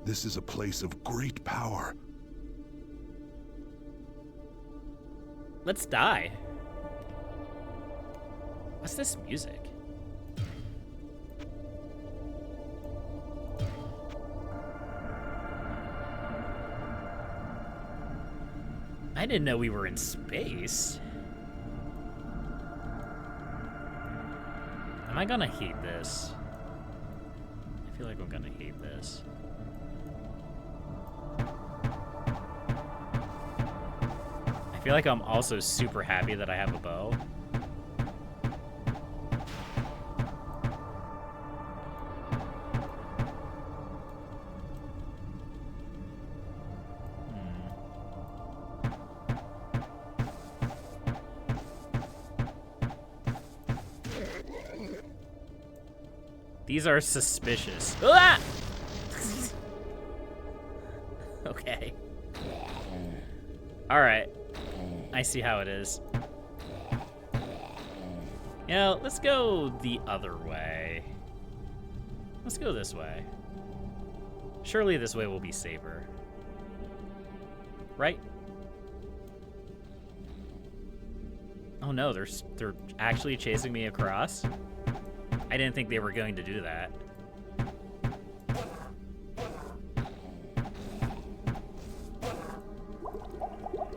This is a place of great power. Let's die. What's this music? I didn't know we were in space. Am I gonna hate this? I feel like I'm gonna hate this. I feel like I'm also super happy that I have a bow. These are suspicious. Ah! Okay. All right. I see how it is. You know, let's go the other way. Let's go this way. Surely this way will be safer. Right? Oh no, they're actually chasing me across. I didn't think they were going to do that.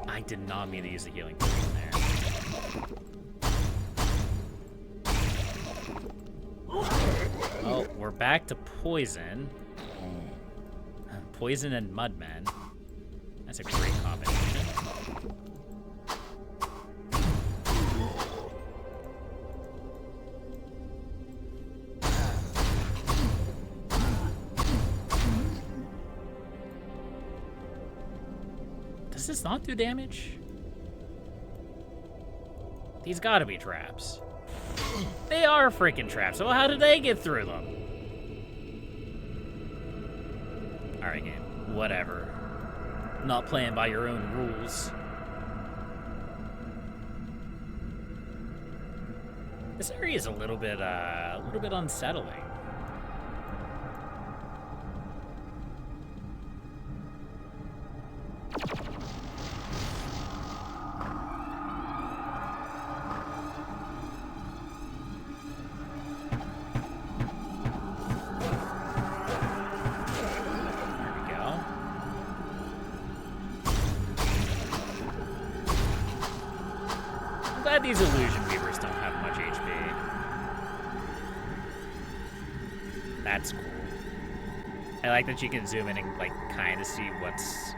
I did not mean to use the healing potion there. Oh, we're back to poison. Poison and Mudman. That's a great combination. Does this not do damage? These gotta be traps. They are freaking traps. So how did they get through them? Alright, game. Whatever. Not playing by your own rules. This area is a little bit unsettling. These illusion weavers don't have much HP. That's cool. I like that you can zoom in and like kind of see what's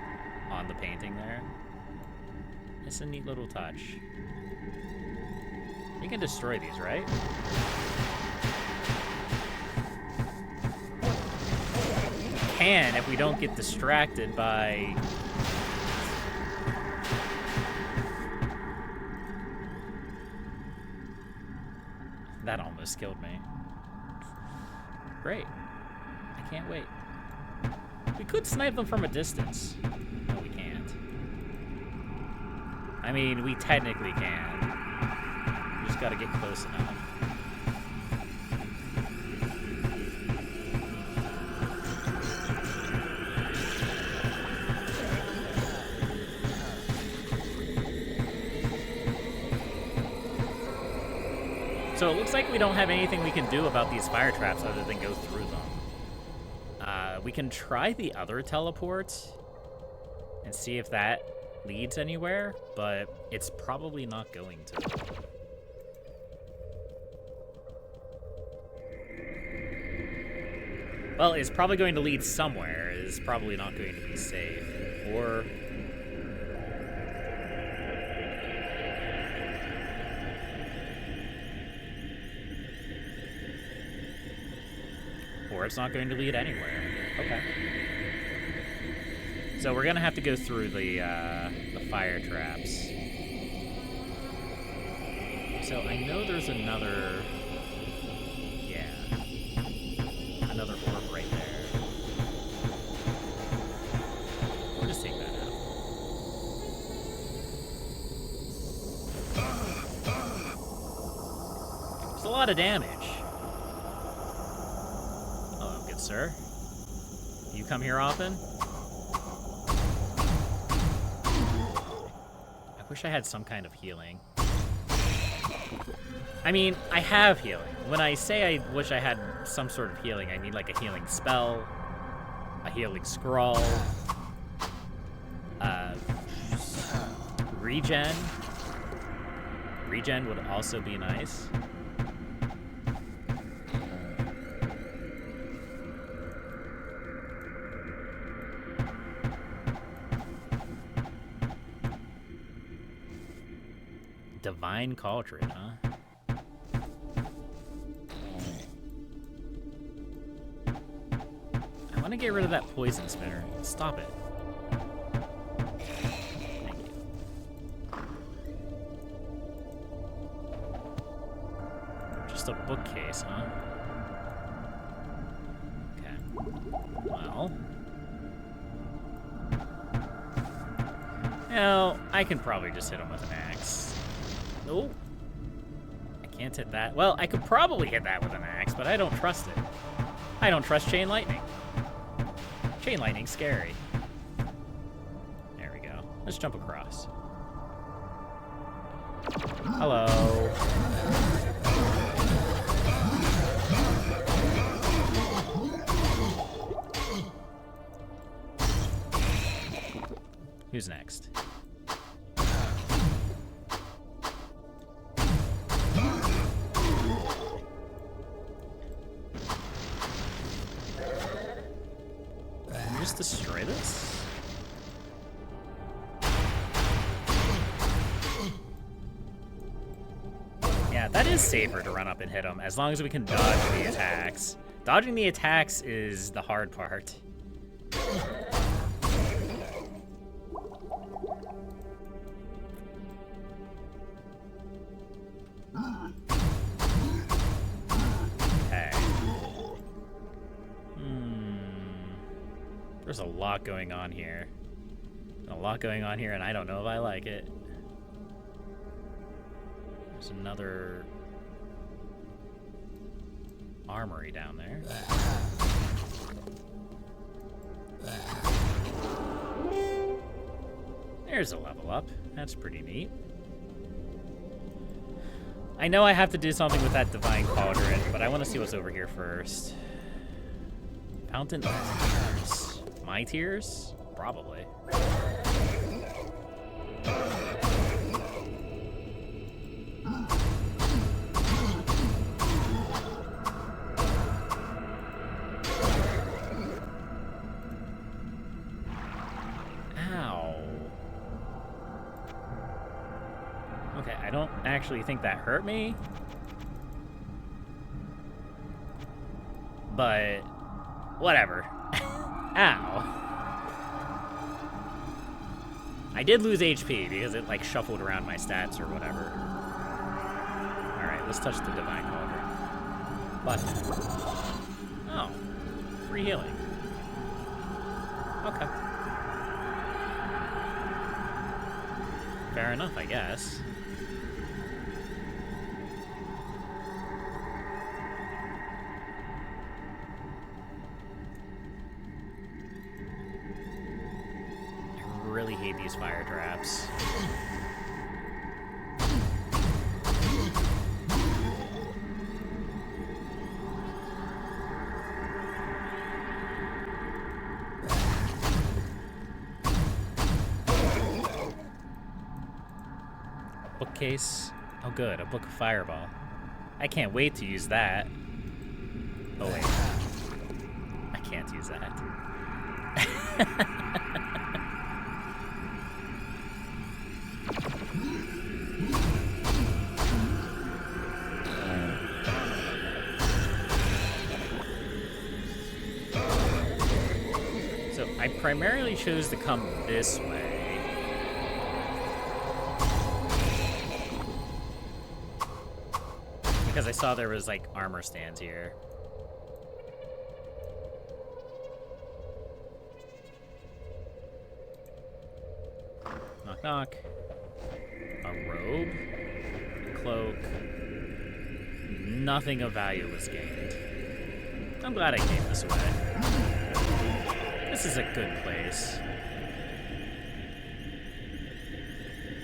on the painting there. It's a neat little touch. We can destroy these, right? We can if we don't get distracted by... That almost killed me. Great. I can't wait. We could snipe them from a distance. No, we can't. I mean, we technically can. We just gotta get close enough. So it looks like we don't have anything we can do about these fire traps other than go through them. We can try the other teleport and see if that leads anywhere, but it's probably not going to. Well, it's probably going to lead somewhere. It's probably not going to be safe. Or... or it's not going to lead anywhere. Okay. So we're gonna have to go through the fire traps. So I know there's another... yeah. Another orb right there. We'll just take that out. It's a lot of damage. Hello, good sir. You come here often? I wish I had some kind of healing. I mean, I have healing. When I say I wish I had some sort of healing, I mean like a healing spell, a healing scroll, regen. Regen would also be nice. Divine Cauldron, huh? I want to get rid of that poison spinner. Stop it. Thank you. Just a bookcase, huh? Okay. Well. You know, I can probably just hit him with an axe. Oh. I can't hit that. Well, I could probably hit that with an axe, but I don't trust it. I don't trust chain lightning. Chain lightning's scary. There we go. Let's jump across. Hello. Who's next? Just destroy this? Yeah, that is safer to run up and hit him, as long as we can dodge the attacks. Dodging the attacks is the hard part. There's a lot going on here. A lot going on here, and I don't know if I like it. There's another armory down there. There's a level up. That's pretty neat. I know I have to do something with that Divine Cauldron, but I want to see what's over here first. Fountain of Tears. My tears? Probably. Ow. Okay, I don't actually think that hurt me. But whatever. Ow. I did lose HP because it like shuffled around my stats or whatever. Alright, let's touch the Divine Cauldron. Button. Oh. Free healing. Okay. Fair enough, I guess. Really hate these fire traps. Bookcase. Oh good, a book of Fireball. I can't wait to use that. Oh wait. I can't use that. So I primarily chose to come this way. Because I saw there was like armor stands here. Knock knock. A robe, a cloak. Nothing of value was gained. I'm glad I came this way. This is a good place.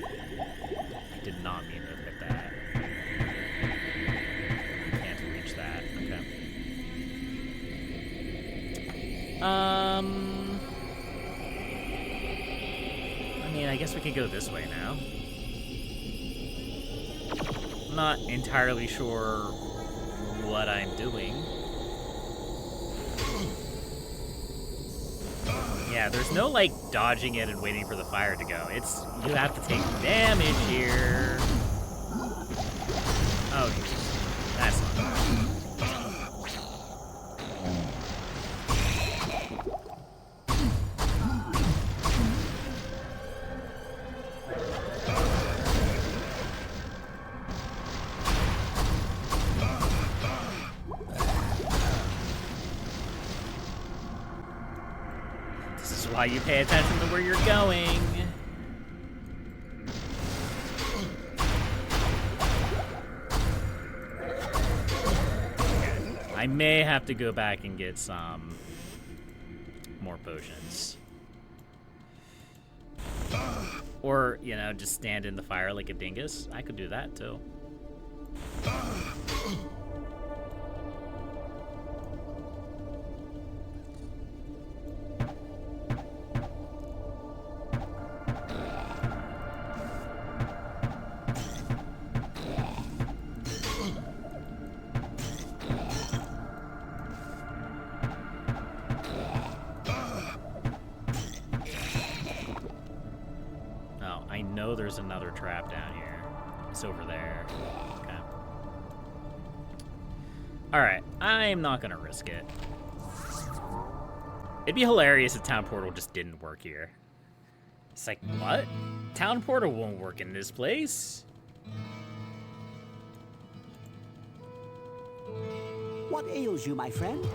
I did not mean to hit that. I can't reach that. Okay. I mean, I guess we could go this way now. I'm not entirely sure what I'm doing. Yeah, there's no, like, dodging it and waiting for the fire to go. It's, you have to take damage here. Oh, that's not good. Why you pay attention to where you're going. I may have to go back and get some more potions. Or, you know, just stand in the fire like a dingus. I could do that too. I know there's another trap down here. It's over there. Okay. Alright, I'm not gonna risk it. It'd be hilarious if Town Portal just didn't work here. It's like, what? Town Portal won't work in this place? What ails you, my friend?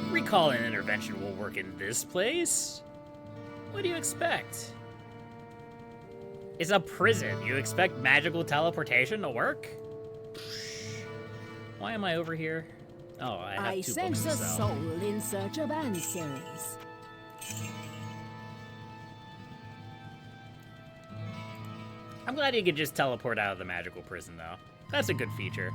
Recall and intervention will work in this place? What do you expect? It's a prison. You expect magical teleportation to work? Why am I over here? Oh, I have two books sense to a sell. soul in search of answers. I'm glad you could just teleport out of the magical prison, though. That's a good feature.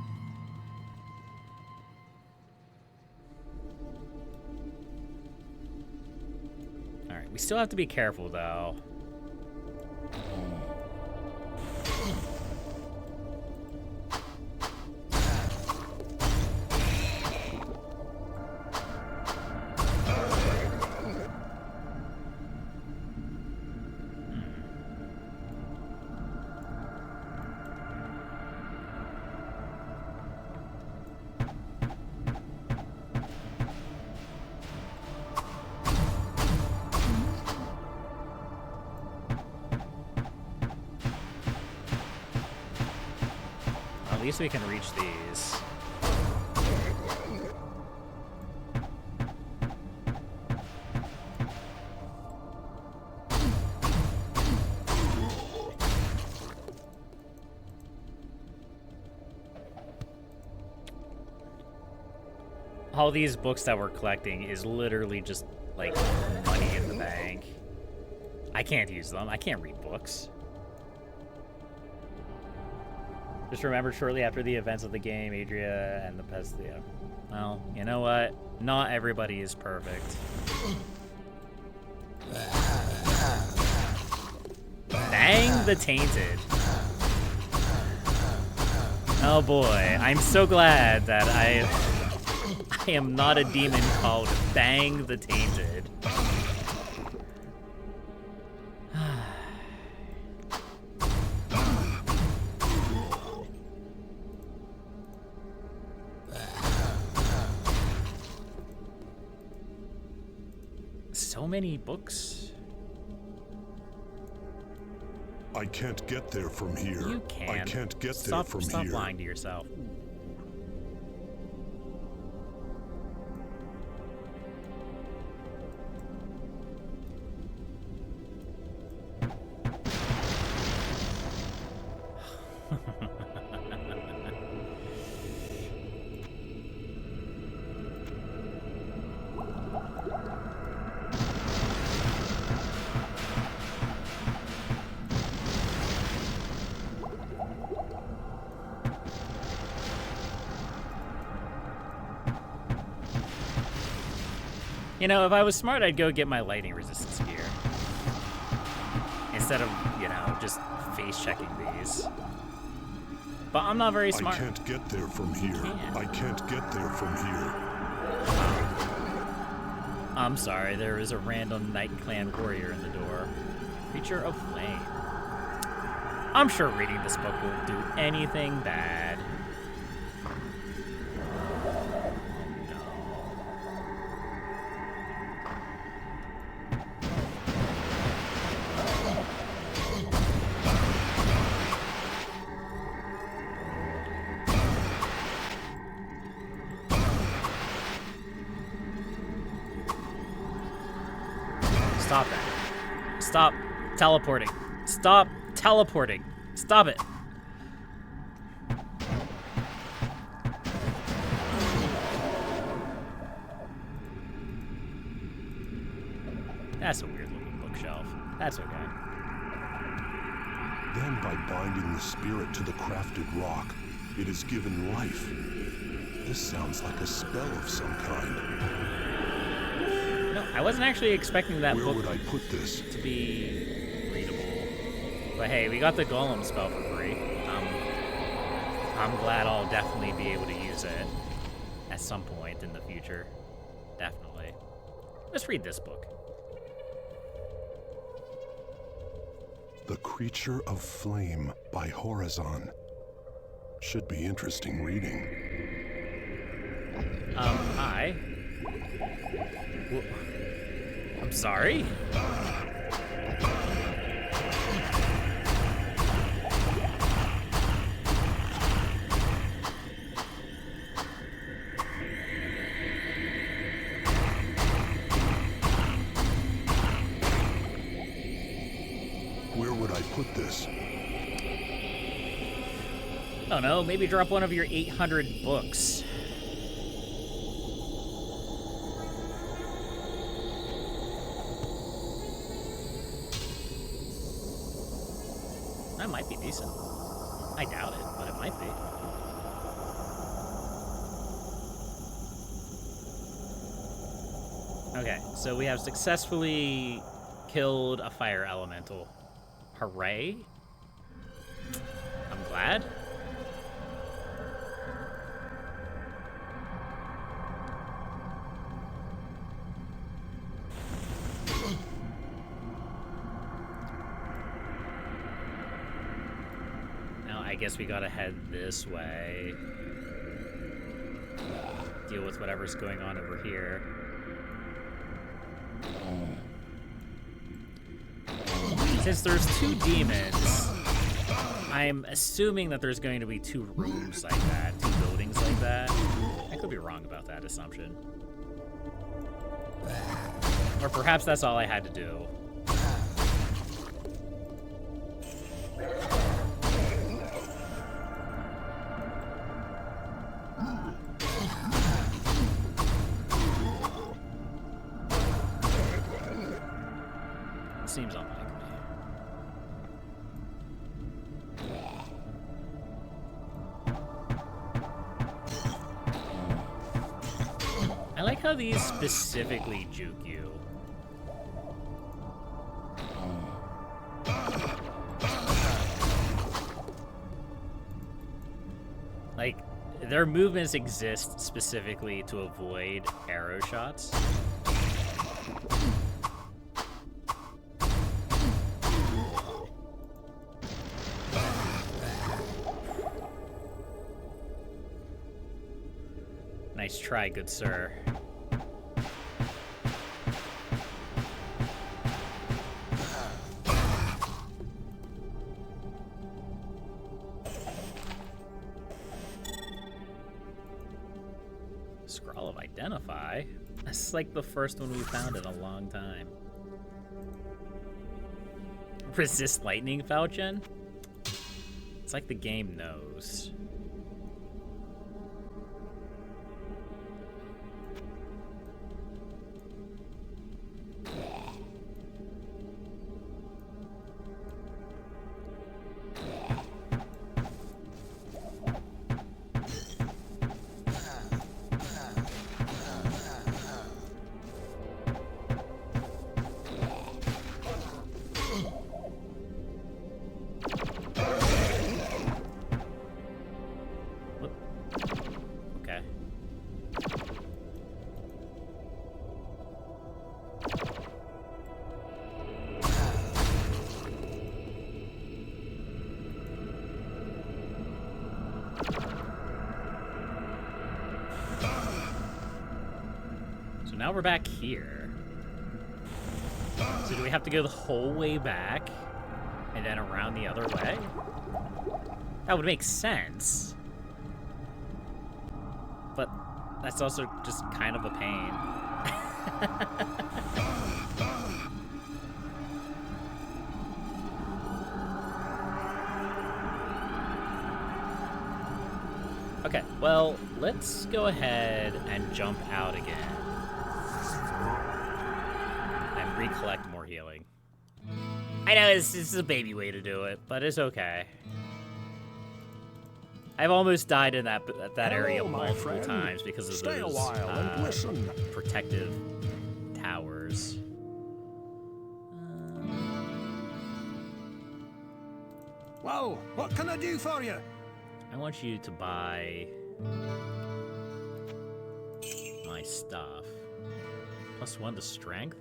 Alright, we still have to be careful, though. At least we can reach these. All these books that we're collecting is literally just, like, money in the bank. I can't use them. I can't read books. Just remembered shortly after the events of the game, Adria and the Pestia. Well, you know what? Not everybody is perfect. Bang the Tainted. Oh boy, I'm so glad that I am not a demon called Bang the Tainted. So many books. I can't get there from here. You can. I can't get there from Stop here. lying to yourself. You know, if I was smart, I'd go get my lightning resistance gear. Instead of, you know, just face checking these. But I'm not very smart. I can't get there from here. I can't get there from here. I'm sorry, there is a random Night Clan warrior in the door. Creature of flame. I'm sure reading this book won't do anything bad. Stop that. Stop teleporting. Stop teleporting. Stop it. That's a weird looking bookshelf. That's okay. Then by binding the spirit to the crafted rock, it is given life. This sounds like a spell of some kind. No, I wasn't actually expecting that Where book would I put this? to be readable. But hey, we got the golem spell for free. I'm glad I'll definitely be able to use it at some point in the future. Definitely. Let's read this book. The Creature of Flame by Horazon. Should be interesting reading. Hi. I'm sorry? Where would I put this? I don't know, maybe drop one of your 800 books. That might be decent. I doubt it, but it might be. Okay, so we have successfully killed a fire elemental. Hooray. I'm glad. Now I guess we gotta head this way. Deal with whatever's going on over here. Since there's two demons, I'm assuming that there's going to be two rooms like that, two buildings like that. I could be wrong about that assumption. Or perhaps that's all I had to do. Seems unlikely. I like how these specifically juke you. Like, their movements exist specifically to avoid arrow shots. Nice try, good sir. Scroll of Identify? That's like the first one we found in a long time. Resist lightning, Falchion? It's like the game knows. So now we're back here. So do we have to go the whole way back and then around the other way? That would make sense. But that's also just kind of a pain. Okay, well, let's go ahead and jump out again. And recollect more healing. I know this is a baby way to do it, but it's okay. I've almost died in that area multiple times because of Stay those a while and listen. protective towers. Well, what can I do for you? I want you to buy my stuff. +1 to strength?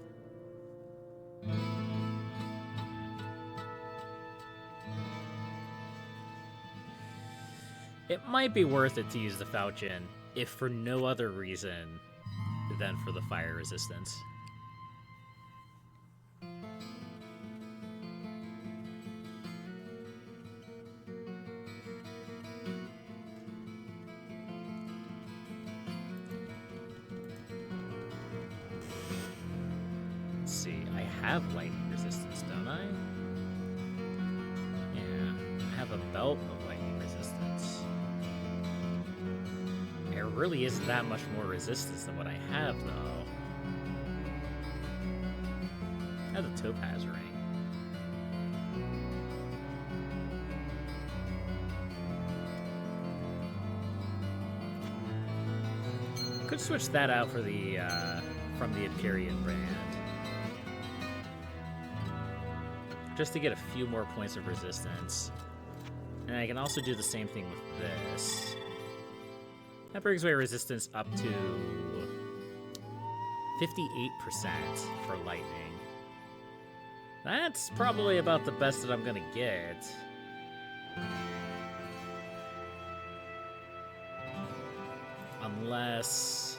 It might be worth it to use the falchion, if for no other reason than for the fire resistance. Let's see, I have lightning resistance, don't I? Yeah, I have a belt of lightning resistance. There really isn't that much more resistance than what I have, though. I have the topaz ring. Could switch that out for the from the Empyrean brand, just to get a few more points of resistance. And I can also do the same thing with this. That brings my resistance up to 58% for lightning. That's probably about the best that I'm gonna get. Unless...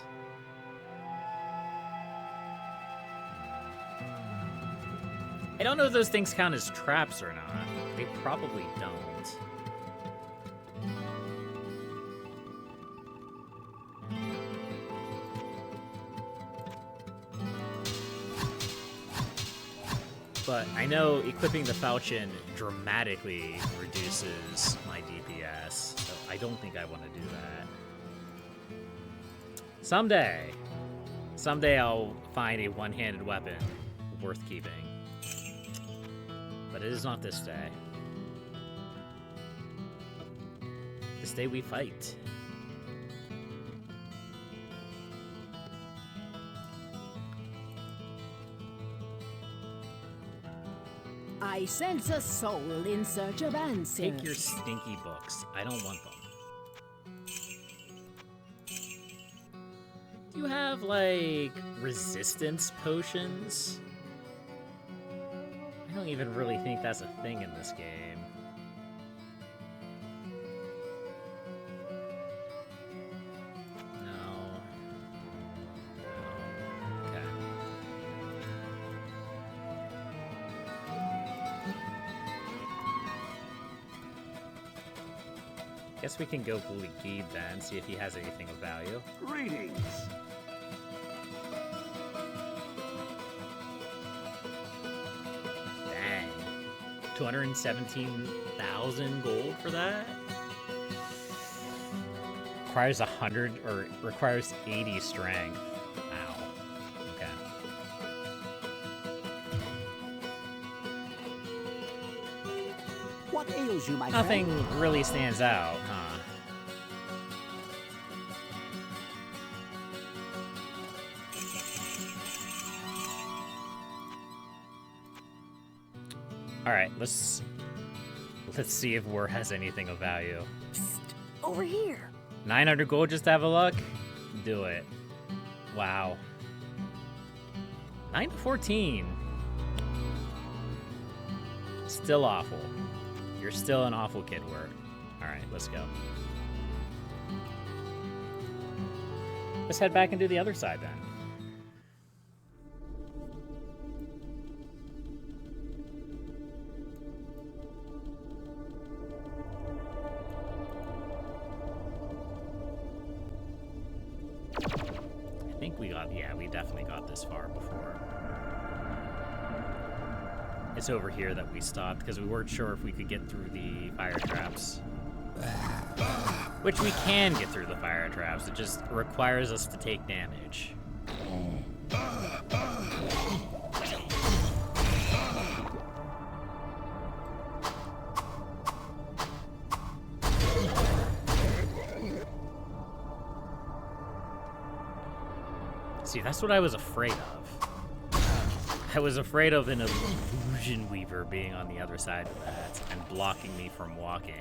I don't know if those things count as traps or not. They probably don't. But I know equipping the falchion dramatically reduces my DPS, so I don't think I want to do that. Someday I'll find a one-handed weapon worth keeping. But it is not this day. This day we fight. I sense a soul in search of answers. Take your stinky books. I don't want them. Do you have, like, resistance potions? I don't even really think that's a thing in this game. No. Okay. Guess we can go bully Geed then, see if he has anything of value. Greetings. Dang. 217,000 gold for that? Requires 100, or requires 80 strength. Wow. Okay. What ails you, my Nothing friend? really stands out, huh? Alright, let's see if War has anything of value. Psst, over here. 900 gold just to have a look? Do it. Wow. 9 to 14. Still awful. You're still an awful kid, Word. Alright, let's go. Let's head back and do the other side then. think we got, yeah, we definitely got this far before. It's over here that we stopped because we weren't sure if we could get through the fire traps. Which we can get through the fire traps, it just requires us to take damage. See, that's what I was afraid of. I was afraid of an illusion weaver being on the other side of that and blocking me from walking.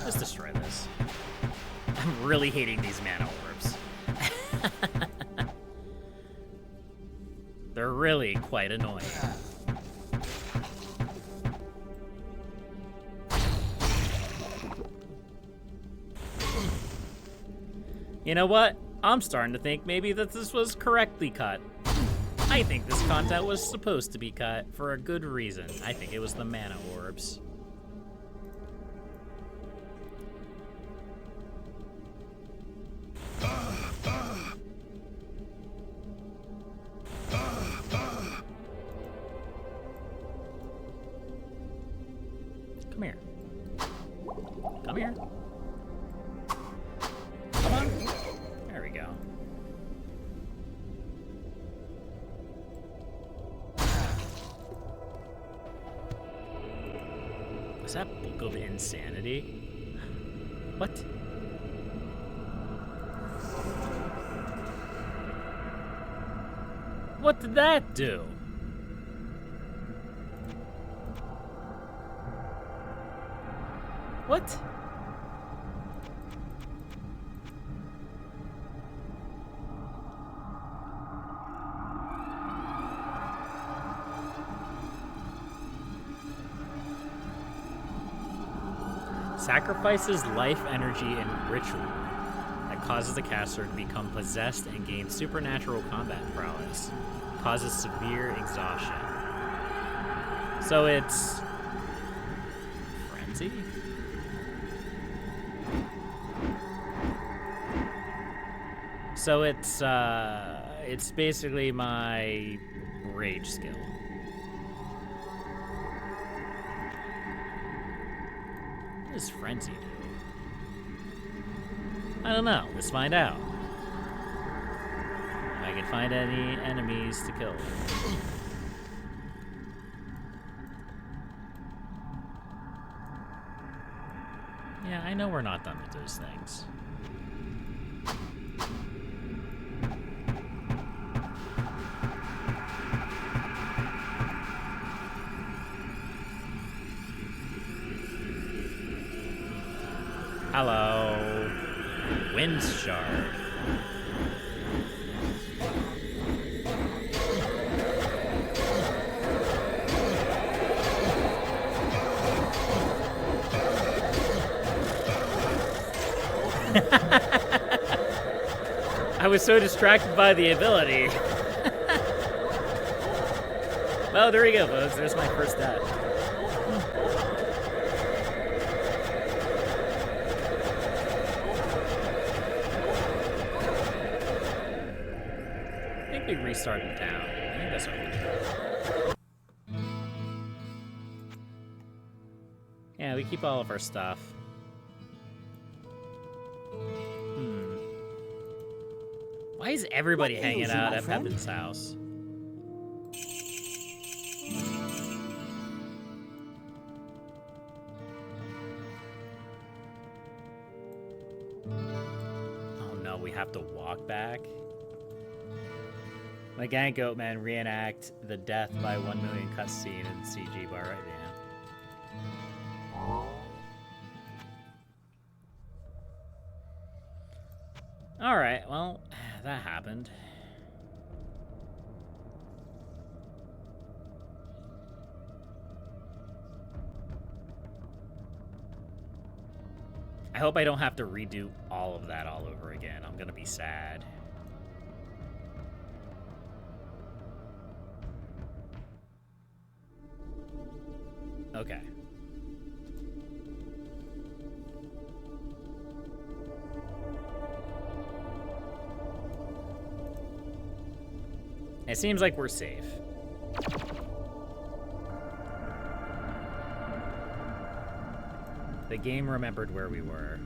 Let's destroy this. I'm really hating these mana orbs. They're really quite annoying. You know what? I'm starting to think maybe that this was correctly cut. I think this content was supposed to be cut for a good reason. I think it was the mana orbs. Come here. Come here. Come on. There we go. Is that Book of Insanity? What? What did that do? What? Sacrifices life energy and ritual that causes the caster to become possessed and gain supernatural combat prowess. Causes severe exhaustion. So it's frenzy? So it's basically my rage skill. What does frenzy do? I don't know. Let's find out. If I can find any enemies to kill. Yeah, I know we're not done with those things. Hello, Wind Shard. I was so distracted by the ability. Well, there we go, folks. There's my first death. Restart in town. I think that's what we'll do. Yeah, we keep all of our stuff. Why is everybody hanging out at Pepin's house? Oh no, we have to walk back? Like Gank Goatman reenact the death by 1 million cutscene in CG bar right now. Alright, well, that happened. hope I don't have to redo all of that all over again. I'm gonna be sad. Okay. It seems like we're safe. The game remembered where we were.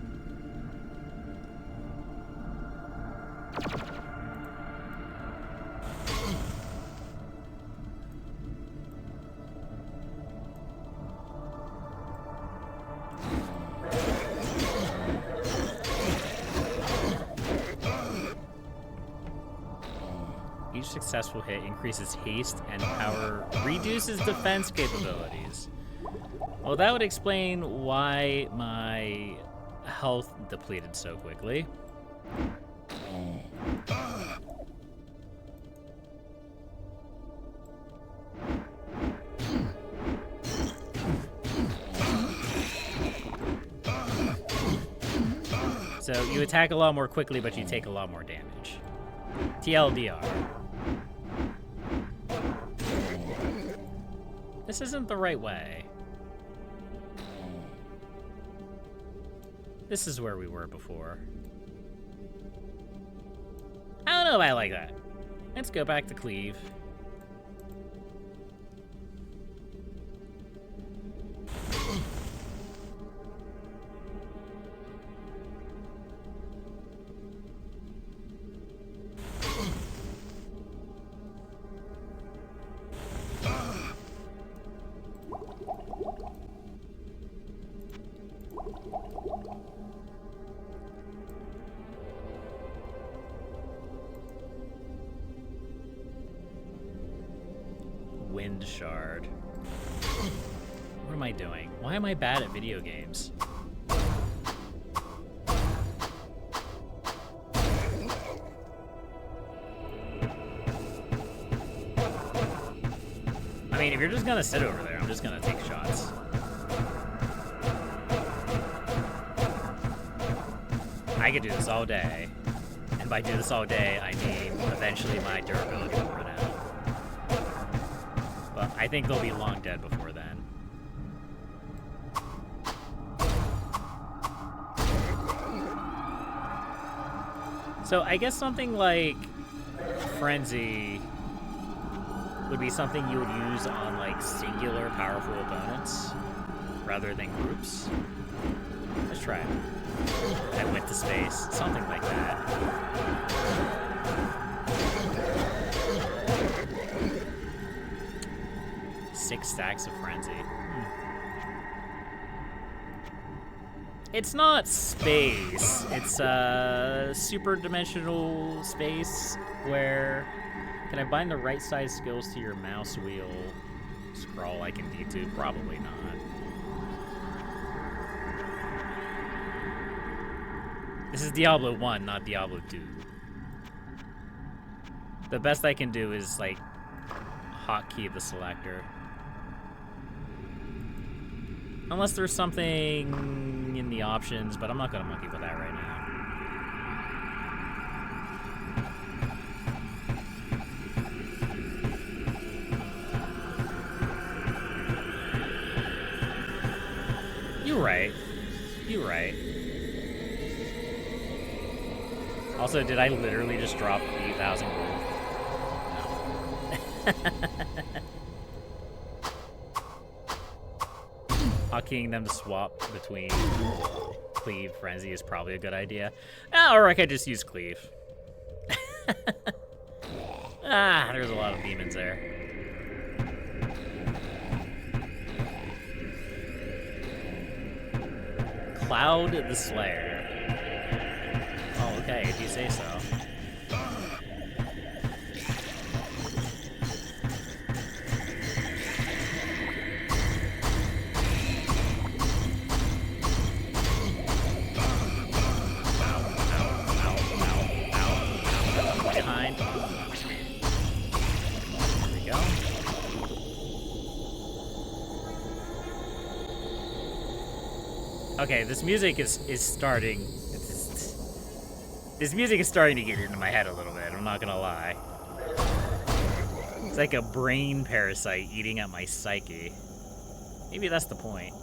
Each successful hit increases haste and power, reduces defense capabilities. Well, that would explain why my health depleted so quickly. So you attack a lot more quickly, but you take a lot more damage. TLDR. This isn't the right way. This is where we were before. I don't know if I like that. Let's go back to Cleave. Wind shard. What am I doing? Why am I bad at video games? I mean, if you're just gonna sit over there, I'm just gonna take shots. I could do this all day. And by do this all day, I mean eventually my durability will run out. But I think they'll be long dead before then. So I guess something like Frenzy would be something you would use on like singular powerful opponents rather than groups. Let's try it. I went to space, something like that. Six stacks of Frenzy. It's not space. It's super dimensional space where can I bind the right size skills to your mouse wheel scroll like in D2? Probably not. This is Diablo 1, not Diablo 2. The best I can do is like hotkey the selector. Unless there's something in the options, but I'm not gonna monkey with that right now. You're right. You're right. Also, did I literally just drop 8,000 gold? No. Hotkeying them to swap between Cleave, Frenzy is probably a good idea. Or I could just use Cleave. There's a lot of demons there. Cloud the Slayer. Oh, okay, if you say so. Behind. There we go. Okay, this music is starting. This music is starting to get into my head a little bit. I'm not gonna lie. It's like a brain parasite eating at my psyche. Maybe that's the point.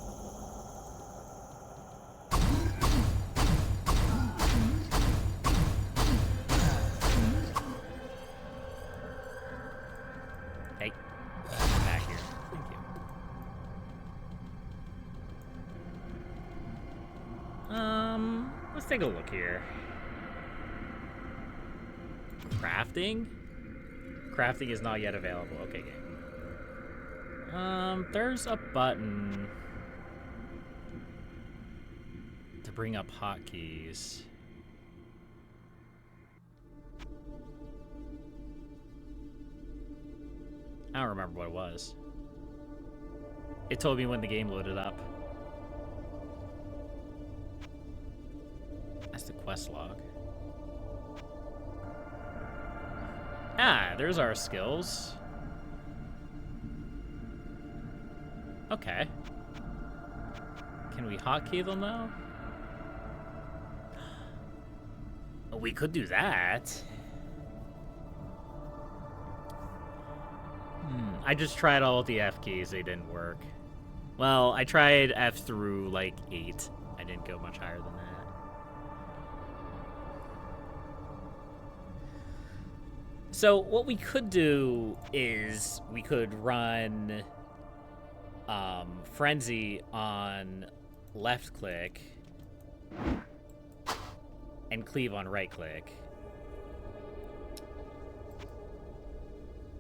Hey, back here. Thank you. Let's take a look here. Crafting? Crafting is not yet available. Okay, game. There's a button to bring up hotkeys. I don't remember what it was. It told me when the game loaded up. That's the quest log. Ah, there's our skills. Okay. Can we hotkey them though? Oh, we could do that. I just tried all of the F keys, they didn't work. Well, I tried F through like 8. I didn't go much higher than that. So what we could do is we could run Frenzy on left click and cleave on right click.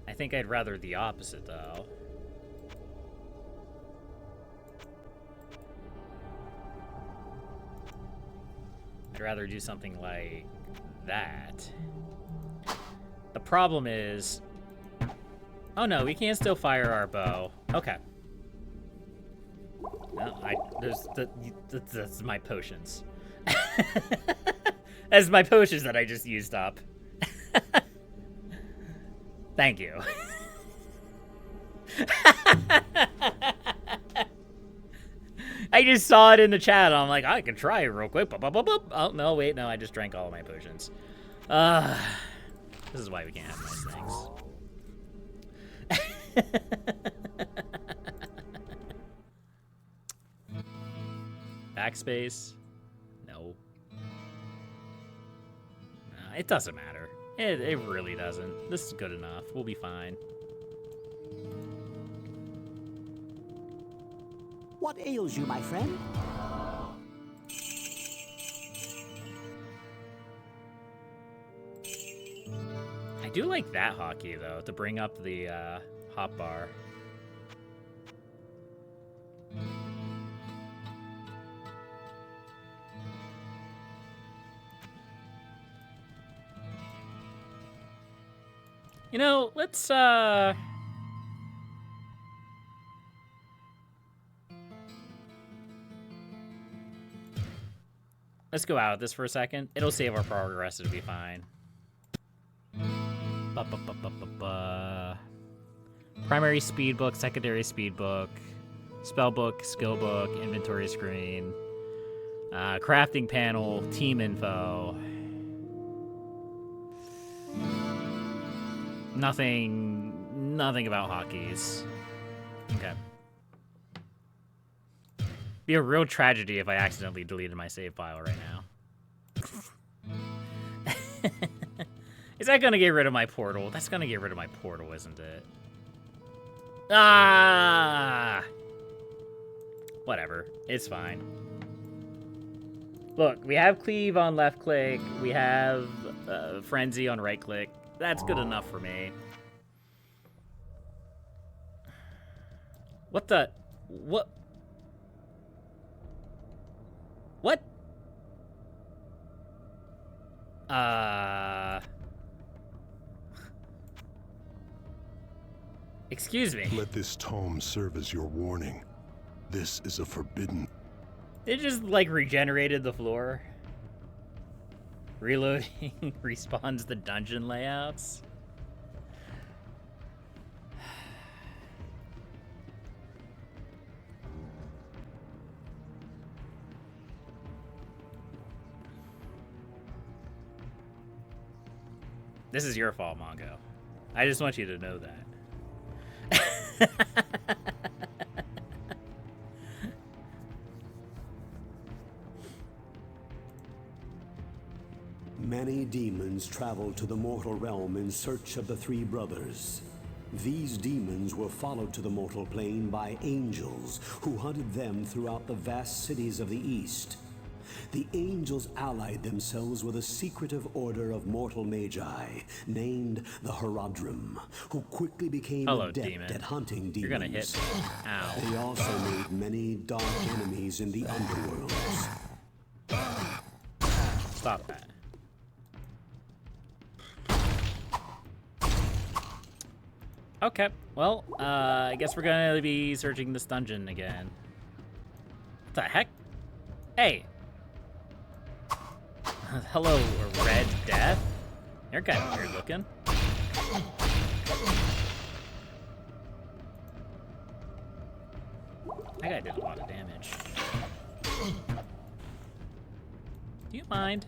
I think I'd rather the opposite though. I'd rather do something like that. The problem is... Oh no, we can still fire our bow. Okay. No, that's my potions. That's my potions that I just used up. Thank you. I just saw it in the chat. I'm like, I can try it real quick. Boop, boop, boop, boop. Oh, no, wait, no, I just drank all of my potions. This is why we can't have nice things. Backspace? No. It doesn't matter. It really doesn't. This is good enough. We'll be fine. What ails you, my friend? I do like that hotkey, though, to bring up the hotbar. You know, let's go out of this for a second. It'll save our progress. It'll be fine. Primary speed book, secondary speed book, spell book, skill book, inventory screen, crafting panel, team info. Nothing about hotkeys. Okay. Be a real tragedy if I accidentally deleted my save file right now. Is that gonna get rid of my portal? That's gonna get rid of my portal, isn't it? Ah! Whatever. It's fine. Look, we have cleave on left click. We have frenzy on right click. That's good enough for me. What the... What? What? Excuse me. Let this tome serve as your warning. This is a forbidden... It just, like, regenerated the floor. Reloading respawns the dungeon layouts. This is your fault, Mongo. I just want you to know that. Many demons traveled to the mortal realm in search of the three brothers. These demons were followed to the mortal plane by angels who hunted them throughout the vast cities of the East. The angels allied themselves with a secretive order of mortal magi named the Horazon, who quickly became adept demon. at hunting demons. You're gonna hit me. Ow. They also made many dark enemies in the underworlds. Stop that. Okay, well, I guess we're gonna be searching this dungeon again. What the heck? Hey! Hello, Red Death? You're kind of weird looking. That guy did a lot of damage. Do you mind?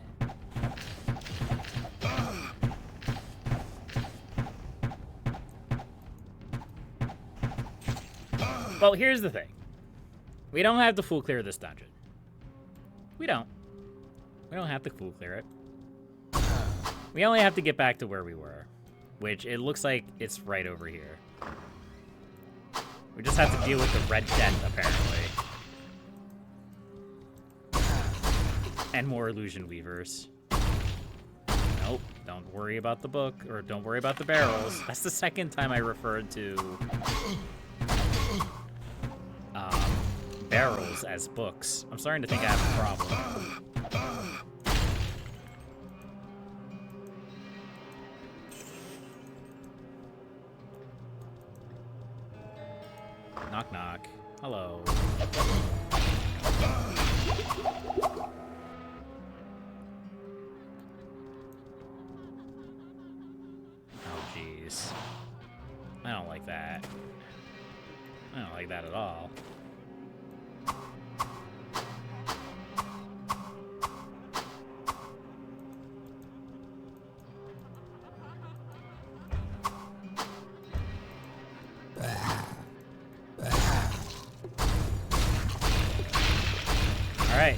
Well, here's the thing. We don't have to full clear this dungeon. We don't. We don't have to full clear it. We only have to get back to where we were, which it looks like it's right over here. We just have to deal with the Red Death, apparently. And more illusion weavers. Nope, don't worry about the book, or don't worry about the barrels. That's the second time I referred to barrels as books. I'm starting to think I have a problem. Knock, knock. Hello. Oh, jeez. I don't like that. I don't like that at all. Alright,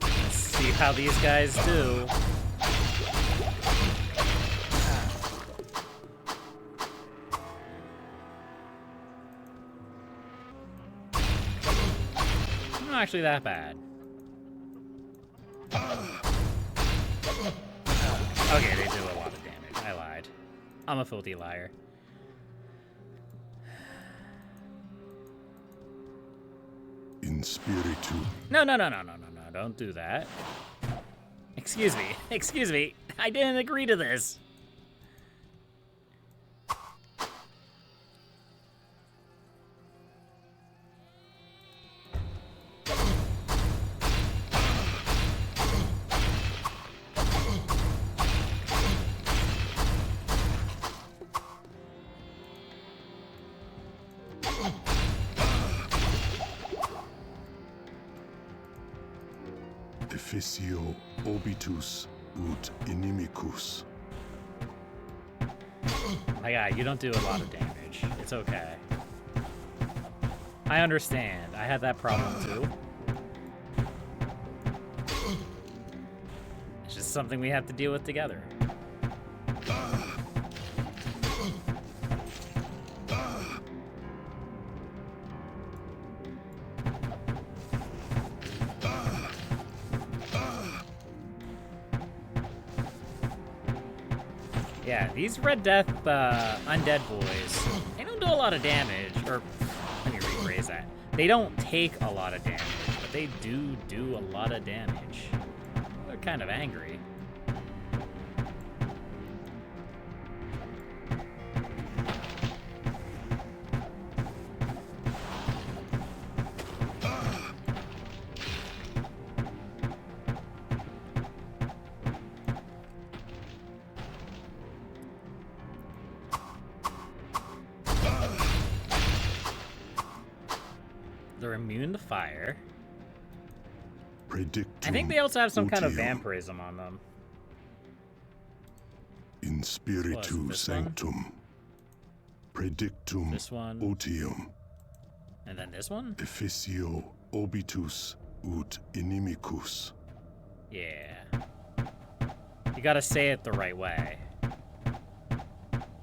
let's see how these guys do. Not actually that bad. Okay, they do a lot of damage. I lied. I'm a filthy liar. In spiritu. No, don't do that. Excuse me, I didn't agree to this. Efficio obitus ut inimicus. My guy, you don't do a lot of damage. It's okay. I understand. I had that problem too. It's just something we have to deal with together. Yeah, these Red Death undead boys, they don't do a lot of damage, or let me rephrase that. They don't take a lot of damage, but they do a lot of damage. They're kind of angry. They're immune to fire. Predictum I think they also have some kind of utium. vampirism on them. In spiritu this one? sanctum. Predictum This one. otium. And then this one? Efficio obitus ut inimicus. Yeah. You gotta say it the right way.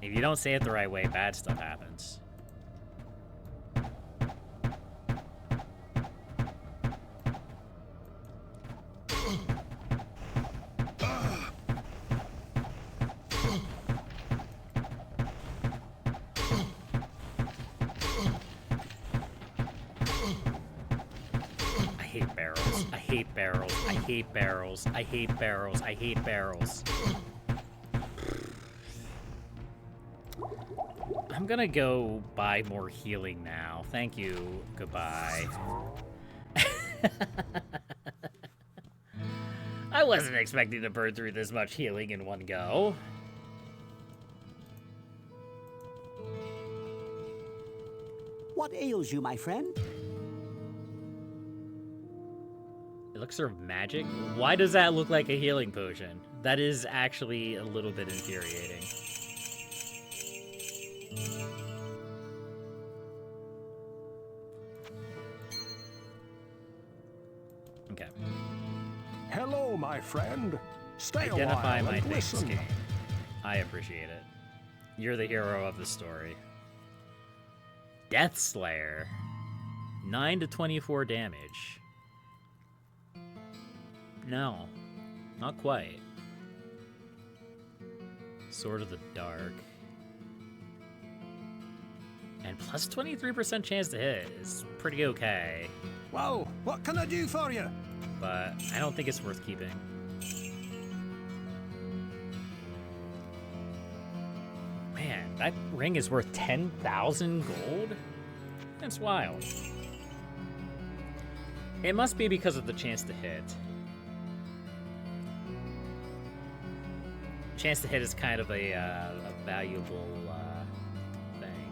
If you don't say it the right way, bad stuff happens. I hate barrels. I hate barrels. I hate barrels. I hate barrels. I hate barrels. I'm gonna go buy more healing now. Thank you. Goodbye. I wasn't expecting to burn through this much healing in one go. What ails you, my friend? Elixir of magic? Why does that look like a healing potion? That is actually a little bit infuriating. Okay. Hello, my friend. Stay a Identify while my and things, listen. game. I appreciate it. You're the hero of the story. Death Slayer. 9 to 24 damage. No, not quite. Sword of the Dark. And plus 23% chance to hit is pretty okay, Well, what can I do for you? but I don't think it's worth keeping. Man, that ring is worth 10,000 gold? That's wild. It must be because of the chance to hit. Chance to hit is kind of a valuable thing.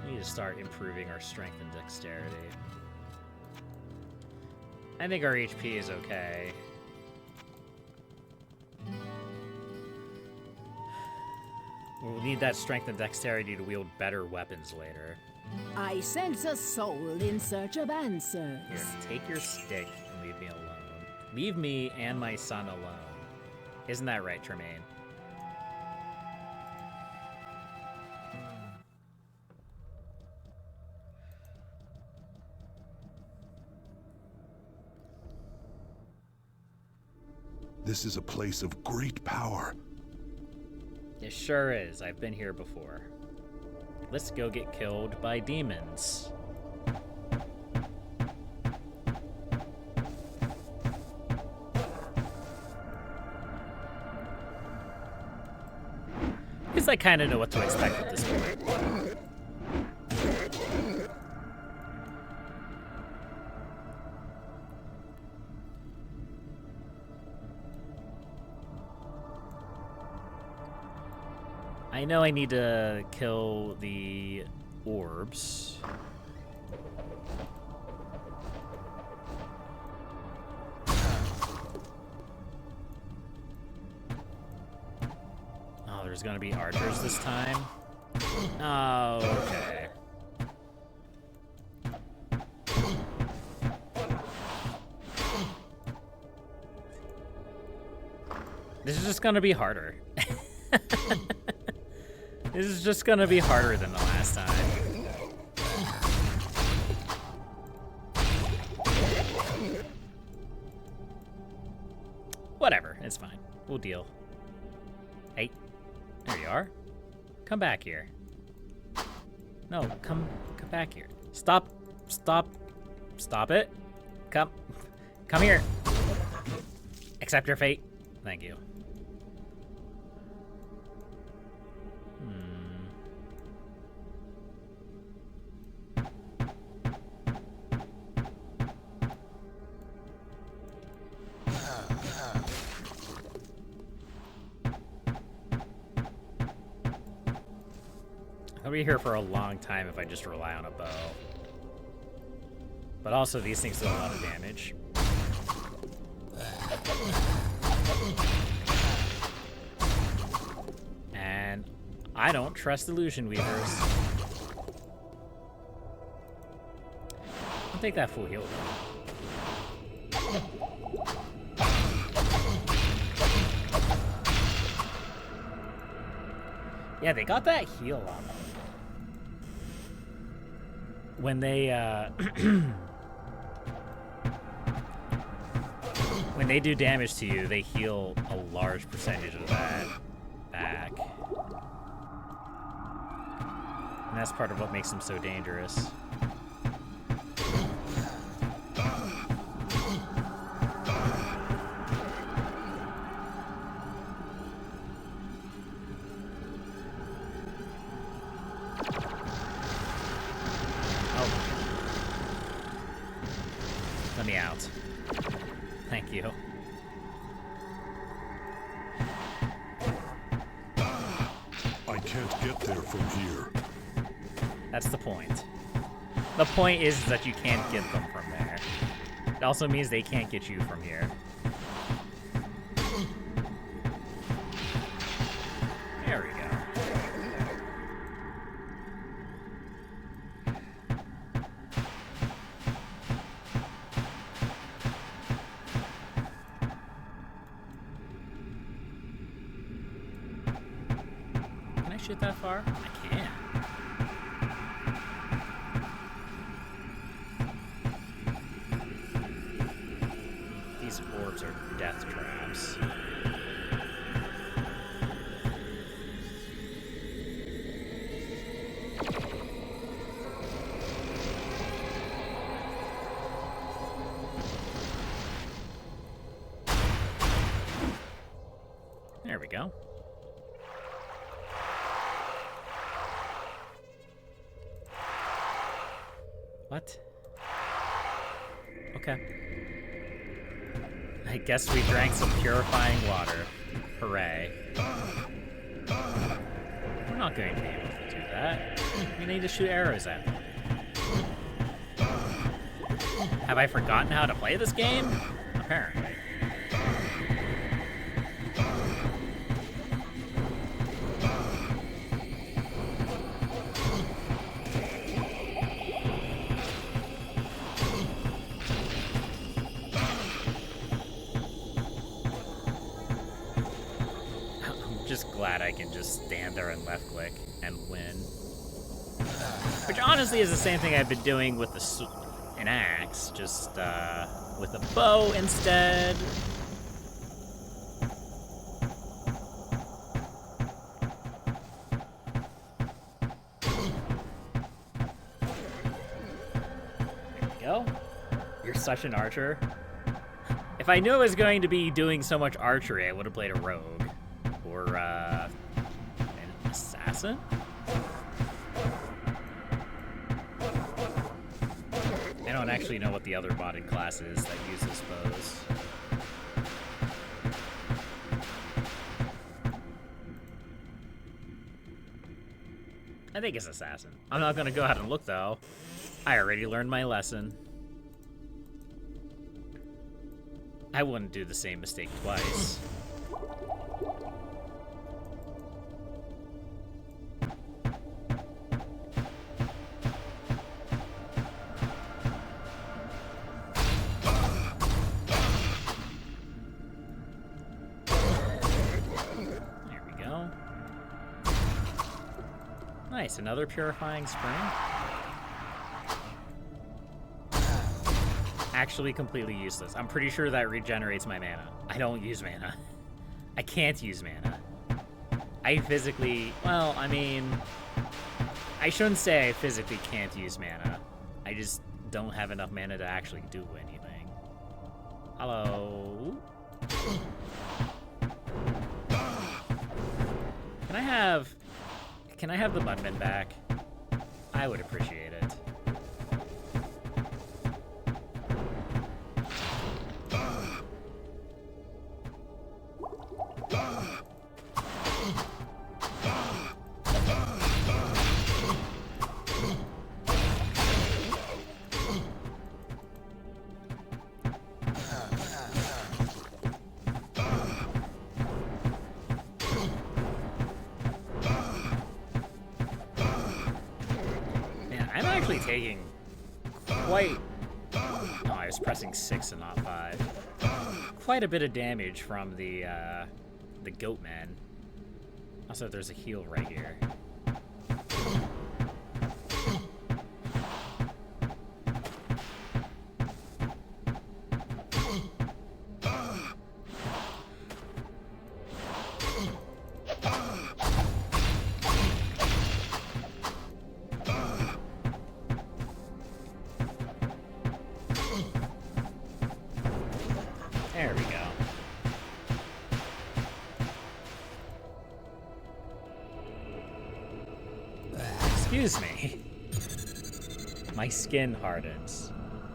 We need to start improving our strength and dexterity. I think our HP is okay. We'll need that strength and dexterity to wield better weapons later. I sense a soul in search of answers. Here, take your stick and leave me alone. Leave me and my son alone. Isn't that right, Tremaine? This is a place of great power. It sure is. I've been here before. Let's go get killed by demons. Because I kind of know what to expect at this point. I know I need to kill the orbs. Oh, there's gonna be archers this time? Oh, okay. This is just gonna be harder. This is just gonna be harder than the last time. Whatever, it's fine. We'll deal. Hey, there you are. Come back here. No, come back here. Stop it. Come here. Accept your fate. Thank you. I'll be here for a long time if I just rely on a bow. But also, these things do a lot of damage. And I don't trust illusion weavers. I'll take that full heal, though. Yeah, they got that heal on them. When they, when they do damage to you, they heal a large percentage of that back. And that's part of what makes them so dangerous. Let me out. Thank you. I can't get there from here. That's the point. The point is that you can't get them from there. It also means they can't get you from here. There we go. Can I shoot that far? I can. These orbs are death traps. There we go. What? Okay. I guess we drank some purifying water. Hooray. We're not going to be able to do that. We need to shoot arrows at them. Have I forgotten how to play this game? Apparently. Just glad I can just stand there and left click and win. Which honestly is the same thing I've been doing with an axe, just with a bow instead. There we go. You're such an archer. If I knew I was going to be doing so much archery, I would have played a rogue. Or, an assassin? I don't actually know what the other modded class is that uses bows. I think it's assassin. I'm not gonna go out and look, though. I already learned my lesson. I wouldn't do the same mistake twice. Nice, another purifying spring. Actually completely useless. I'm pretty sure that regenerates my mana. I don't use mana. I can't use mana. I physically, well, I mean, I shouldn't say I physically can't use mana. I just don't have enough mana to actually do anything. Hello? Can I have the Mudman back? I would appreciate it. actually taking quite... Oh, I was pressing 6 and not 5. Quite a bit of damage from the goat man. Also, there's a heal right here. There we go. Excuse me. My skin hardens.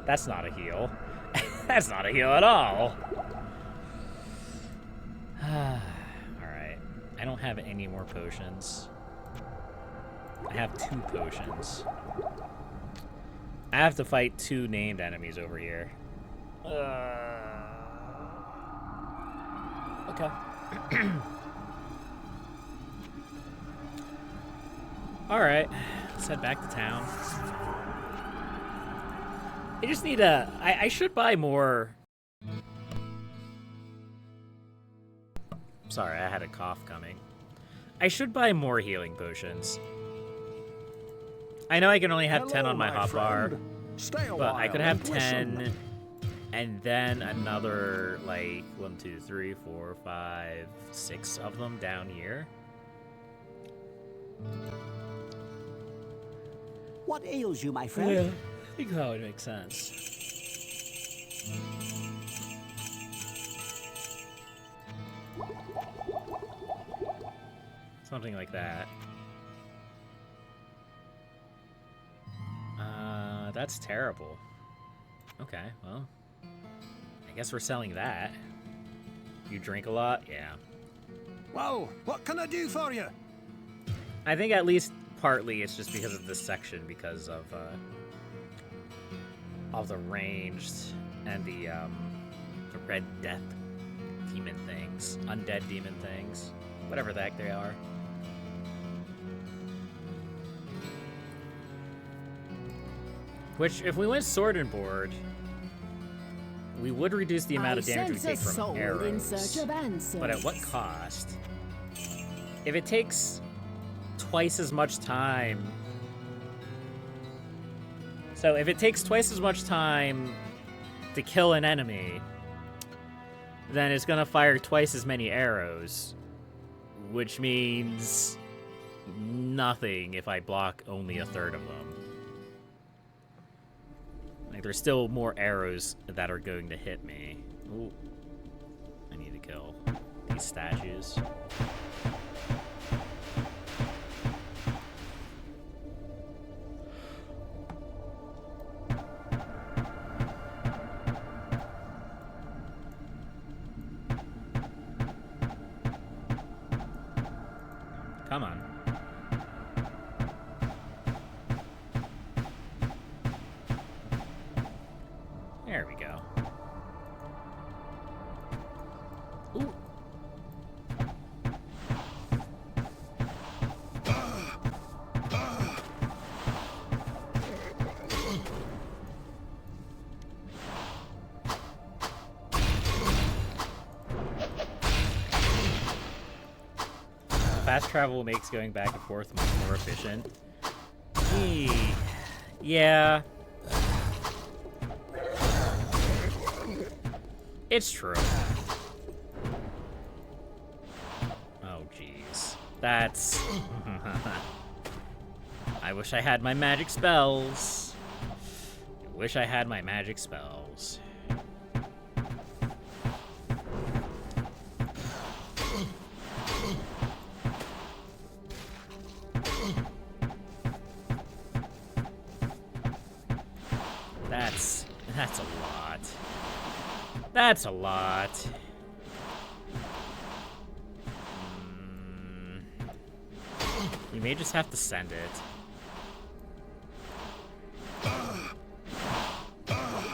That's not a heal. That's not a heal at all. Alright. I don't have any more potions. I have 2 potions. I have to fight 2 named enemies over here. Okay. Alright, let's head back to town. I just need a... I should buy more... Sorry, I had a cough coming. I should buy more healing potions. I know I can only have 10 on my hotbar, but I could have 10... And then another, like, 1, 2, 3, 4, 5, 6 of them down here. What ails you, my friend? Yeah, I think that would make sense. Something like that. That's terrible. Okay, well. I guess we're selling that. You drink a lot? Yeah. Whoa, what can I do for you? I think at least partly it's just because of this section, because of the ranged and the red death demon things, undead demon things, whatever the heck they are. Which, if we went sword and board, we would reduce the amount of damage we take from arrows, but at what cost? If it takes twice as much time... So if it takes twice as much time to kill an enemy, then it's gonna fire twice as many arrows, which means nothing if I block only a third of them. Like, there's still more arrows that are going to hit me. Ooh. I need to kill these statues. Come on. There we go. Ooh. Fast travel makes going back and forth much more efficient. Yeah. It's true. Oh, jeez. That's... I wish I had my magic spells. I wish I had my magic spells. That's a lot. That's a lot. You may just have to send it.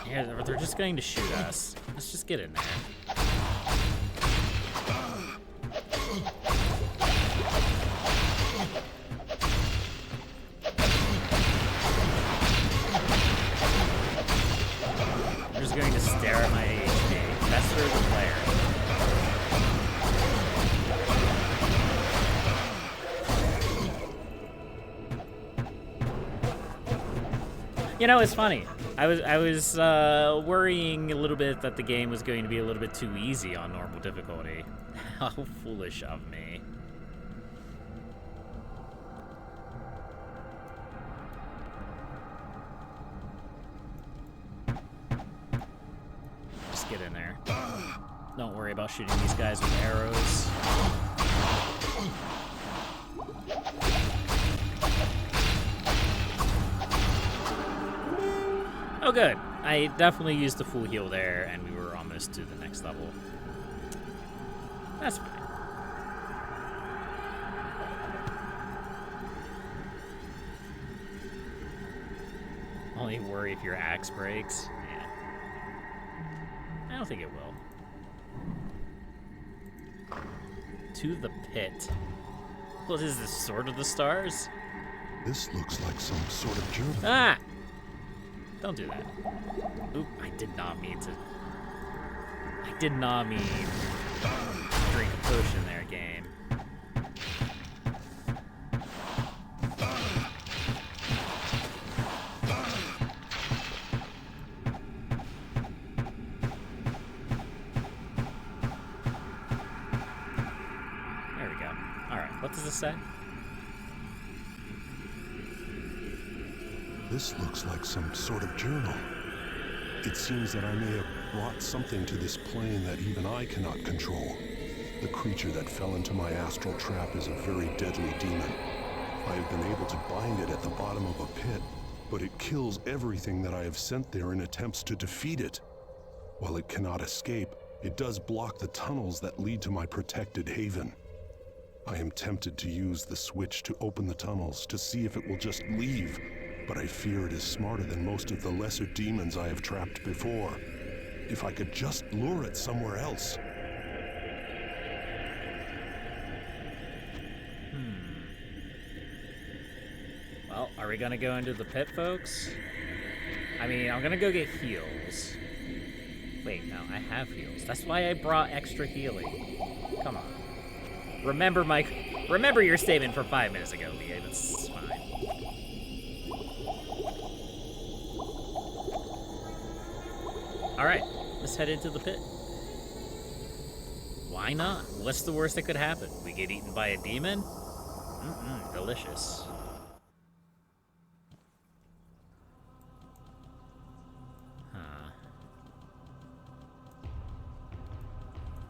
Yeah, they're just going to shoot us. Let's just get in there. You know, it's funny. I was worrying a little bit that the game was going to be a little bit too easy on normal difficulty. How foolish of me. Just get in there. Don't worry about shooting these guys with arrows. Oh, good. I definitely used the full heal there, and we were almost to the next level. That's fine. Only worry if your axe breaks. Yeah. I don't think it will. To the pit. What is this, Sword of the Stars? This looks like some sort of journey. Ah! Don't do that. Oop, I did not mean to. I did not mean to drink a potion there, game. There we go. Alright, what does this say? This looks like some sort of journal. It seems that I may have brought something to this plane that even I cannot control. The creature that fell into my astral trap is a very deadly demon. I have been able to bind it at the bottom of a pit, but it kills everything that I have sent there in attempts to defeat it. While it cannot escape, it does block the tunnels that lead to my protected haven. I am tempted to use the switch to open the tunnels to see if it will just leave, but I fear it is smarter than most of the lesser demons I have trapped before. If I could just lure it somewhere else. Well, are we gonna go into the pit, folks? I mean, I'm gonna go get heals. Wait, no, I have heals. That's why I brought extra healing. Come on. Remember your statement from 5 minutes ago, Leah. That's fine. Alright, let's head into the pit. Why not? What's the worst that could happen? We get eaten by a demon? Delicious. Huh.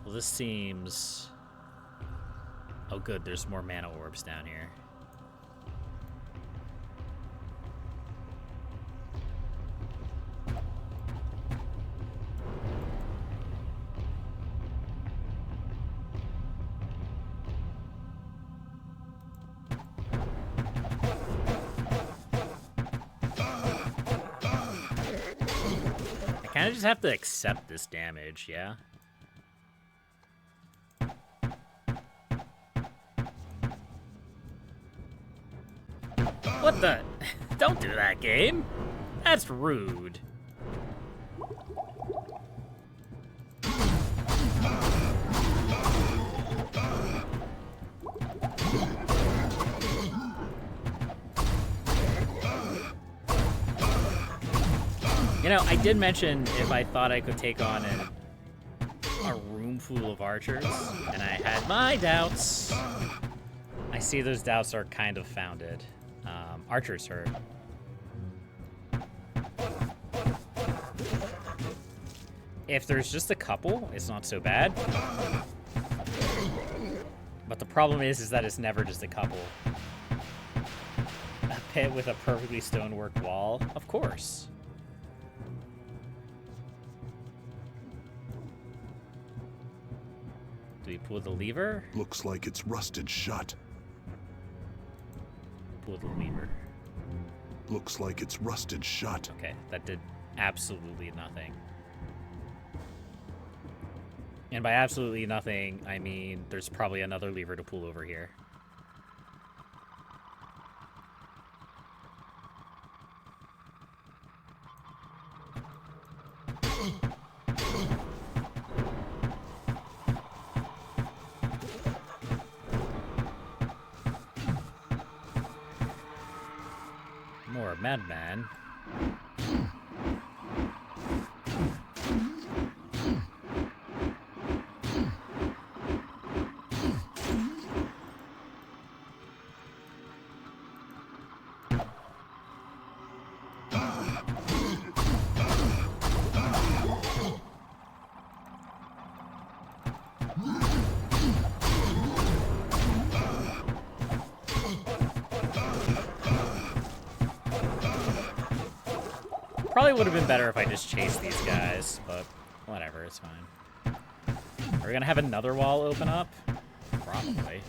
Well, this seems... Oh good, there's more mana orbs down here. I kind of just have to accept this damage, yeah? What the? Don't do that, game. That's rude. You know, I did mention if I thought I could take on a room full of archers, and I had my doubts. I see those doubts are kind of founded. Archers hurt. If there's just a couple, it's not so bad. But the problem is that it's never just a couple. A pit with a perfectly stonework wall, of course. Do we pull the lever? Looks like it's rusted shut. Pull the lever. Looks like it's rusted shut. Okay, that did absolutely nothing. And by absolutely nothing, I mean there's probably another lever to pull over here. More madman. Probably would have been better if I just chased these guys, but whatever, it's fine. Are we gonna have another wall open up? Probably.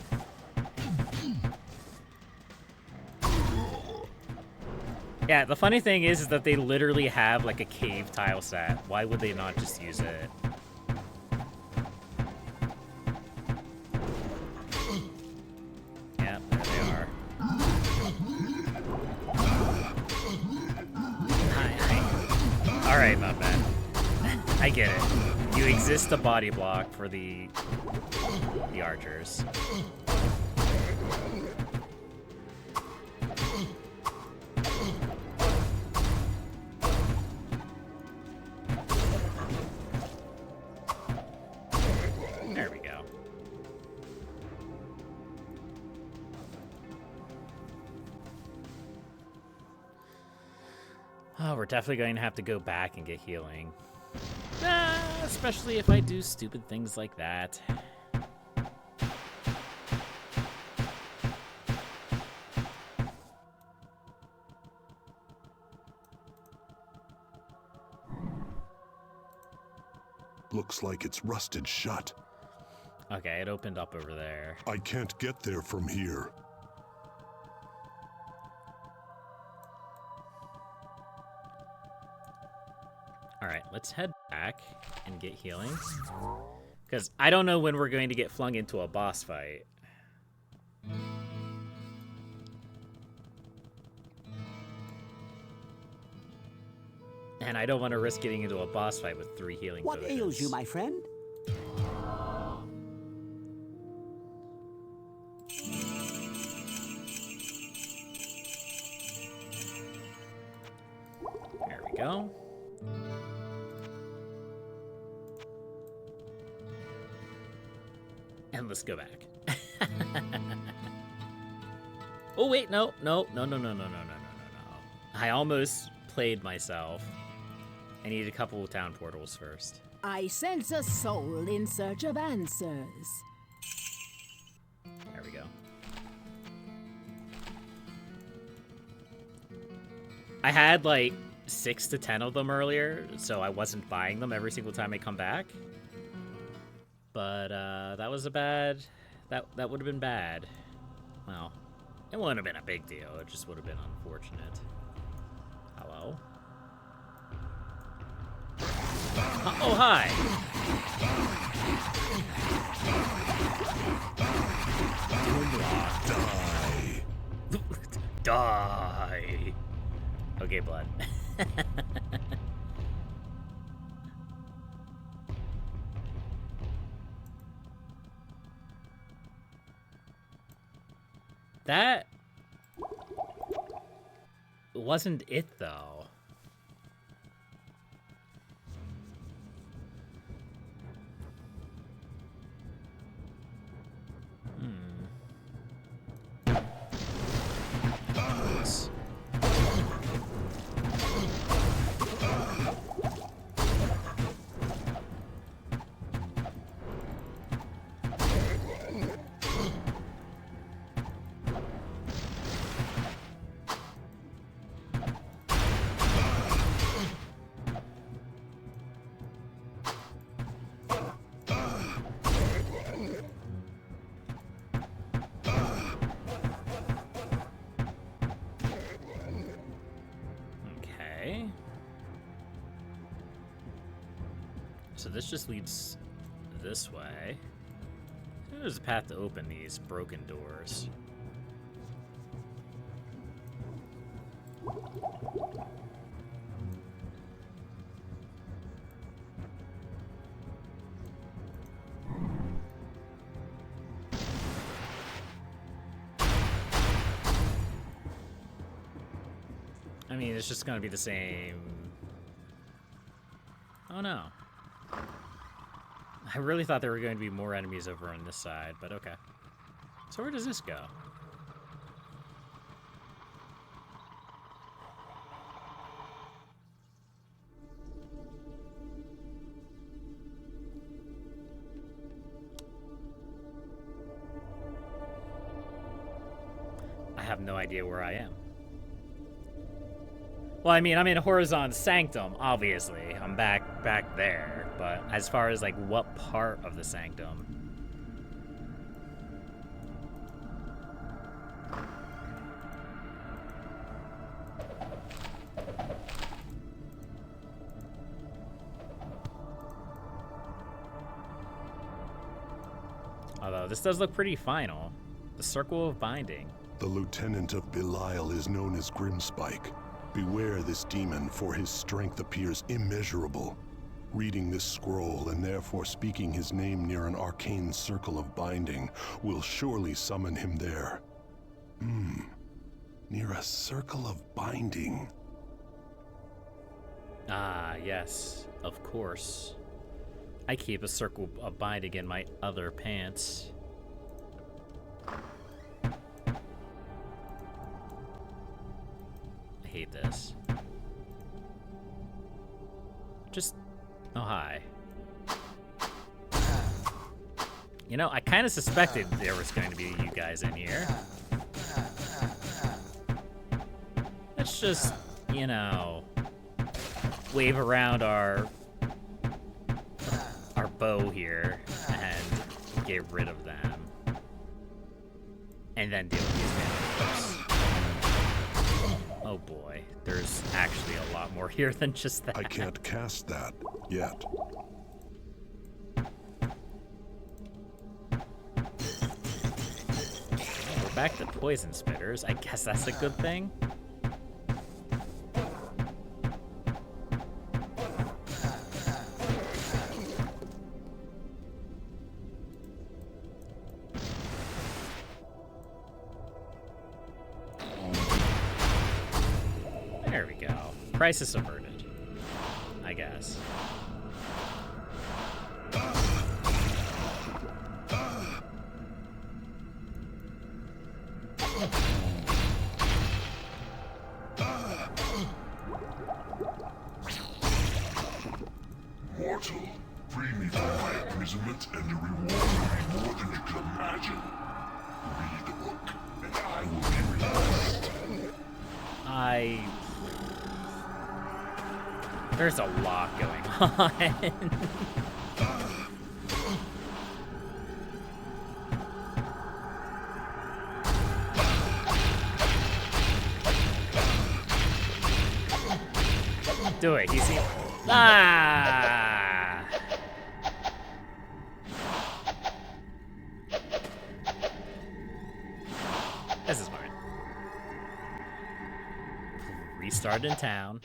Yeah, the funny thing is that they literally have like a cave tile set. Why would they not just use it? Yeah, there they are. Alright, not bad. I get it. You exist a body block for the archers. There we go. Oh, we're definitely going to have to go back and get healing. Especially if I do stupid things like that. Looks like it's rusted shut. Okay, it opened up over there. I can't get there from here. Alright, let's head back and get healing. Because I don't know when we're going to get flung into a boss fight. And I don't want to risk getting into a boss fight with 3 healing What potions. ails you, my friend? There we go. And let's go back. Oh, wait, no. I almost played myself. I need a couple of town portals first. I sense a soul in search of answers. There we go. I had like 6 to 10 of them earlier, so I wasn't buying them every single time I come back. But that was a bad... That would have been bad. Well, it wouldn't have been a big deal. It just would have been unfortunate. Hello? Oh, hi! Die! Die! Okay, blood. That wasn't it, though. Oops. Okay. So this just leads this way. There's a path to open these broken doors. I mean, it's just gonna be the same. Oh no. I really thought there were going to be more enemies over on this side, but okay. So where does this go? I have no idea where I am. Well, I mean, I'm in Horazon's Sanctum, obviously. I'm back there. But as far as, like, what part of the Sanctum? Although, this does look pretty final. The Circle of Binding. The lieutenant of Belial is known as Grimspike. Beware this demon, for his strength appears immeasurable. Reading this scroll, and therefore speaking his name near an arcane circle of binding, will surely summon him there. Near a circle of binding. Ah, yes, of course. I keep a circle of binding in my other pants. I hate this. Just... oh, hi. You know, I kind of suspected there was going to be you guys in here. Let's just, you know, wave around our bow here and get rid of them. And then deal with these enemies. Oh boy, there's actually a lot more here than just that. I can't cast that yet. We're back to poison spitters. I guess that's a good thing. There we go. Crisis averted, I guess. Mortal, free me from my imprisonment, and the reward will be more than you can imagine. Read the book, and I will be released. There's a lot going on. Do it, you see? Ah! This is fine. Restart in town.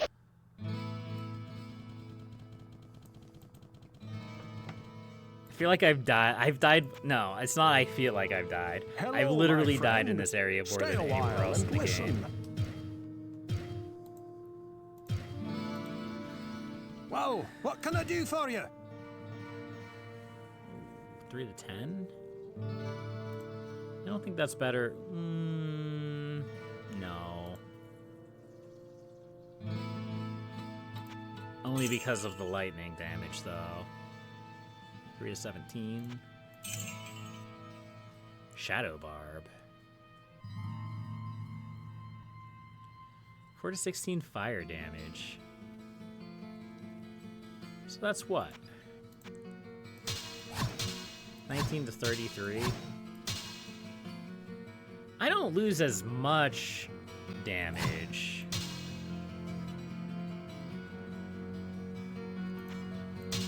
I feel like I've died. No, it's not I feel like I've died. Hello, I've literally my died friend. in this area more Stay than a anywhere while else in and the listen. game. Well, what can I do for you? 3 to 10? I don't think that's better. No. Only because of the lightning damage, though. 3 to 17. Shadow Barb. 4 to 16 fire damage. So that's what? 19 to 33. I don't lose as much damage.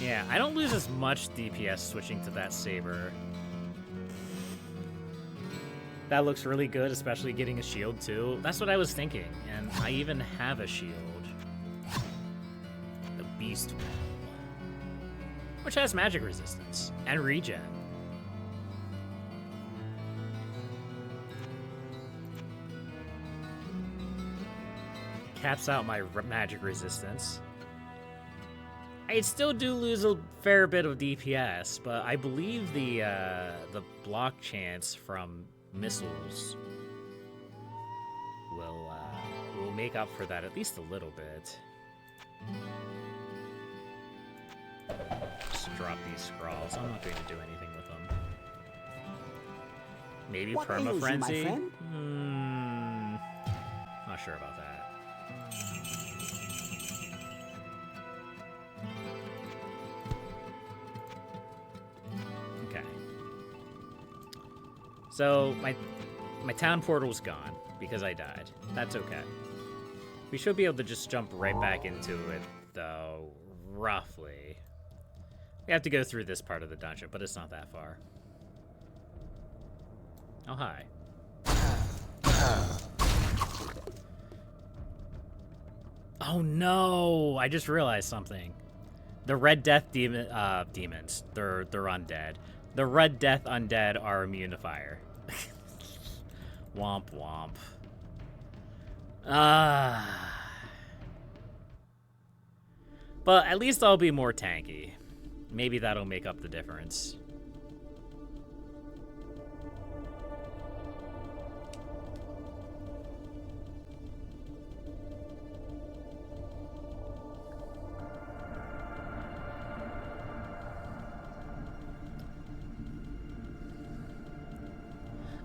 Yeah, I don't lose as much DPS switching to that saber. That looks really good, especially getting a shield too. That's what I was thinking, and I even have a shield. The Beast Wall, which has magic resistance and regen. caps out my magic resistance. I still do lose a fair bit of DPS, but I believe the block chance from missiles will make up for that at least a little bit. Just drop these scrolls. I'm not going to do anything with them. Maybe What perma ails you, my frenzy. friend? Not sure about that. Okay. So my town portal's gone because I died. That's okay. We should be able to just jump right back into it, though, roughly. We have to go through this part of the dungeon, but it's not that far. Oh, hi. Oh, no! I just realized something. The Red Death demons, they're undead. The Red Death undead are immune to fire. Womp womp. But at least I'll be more tanky. Maybe that'll make up the difference.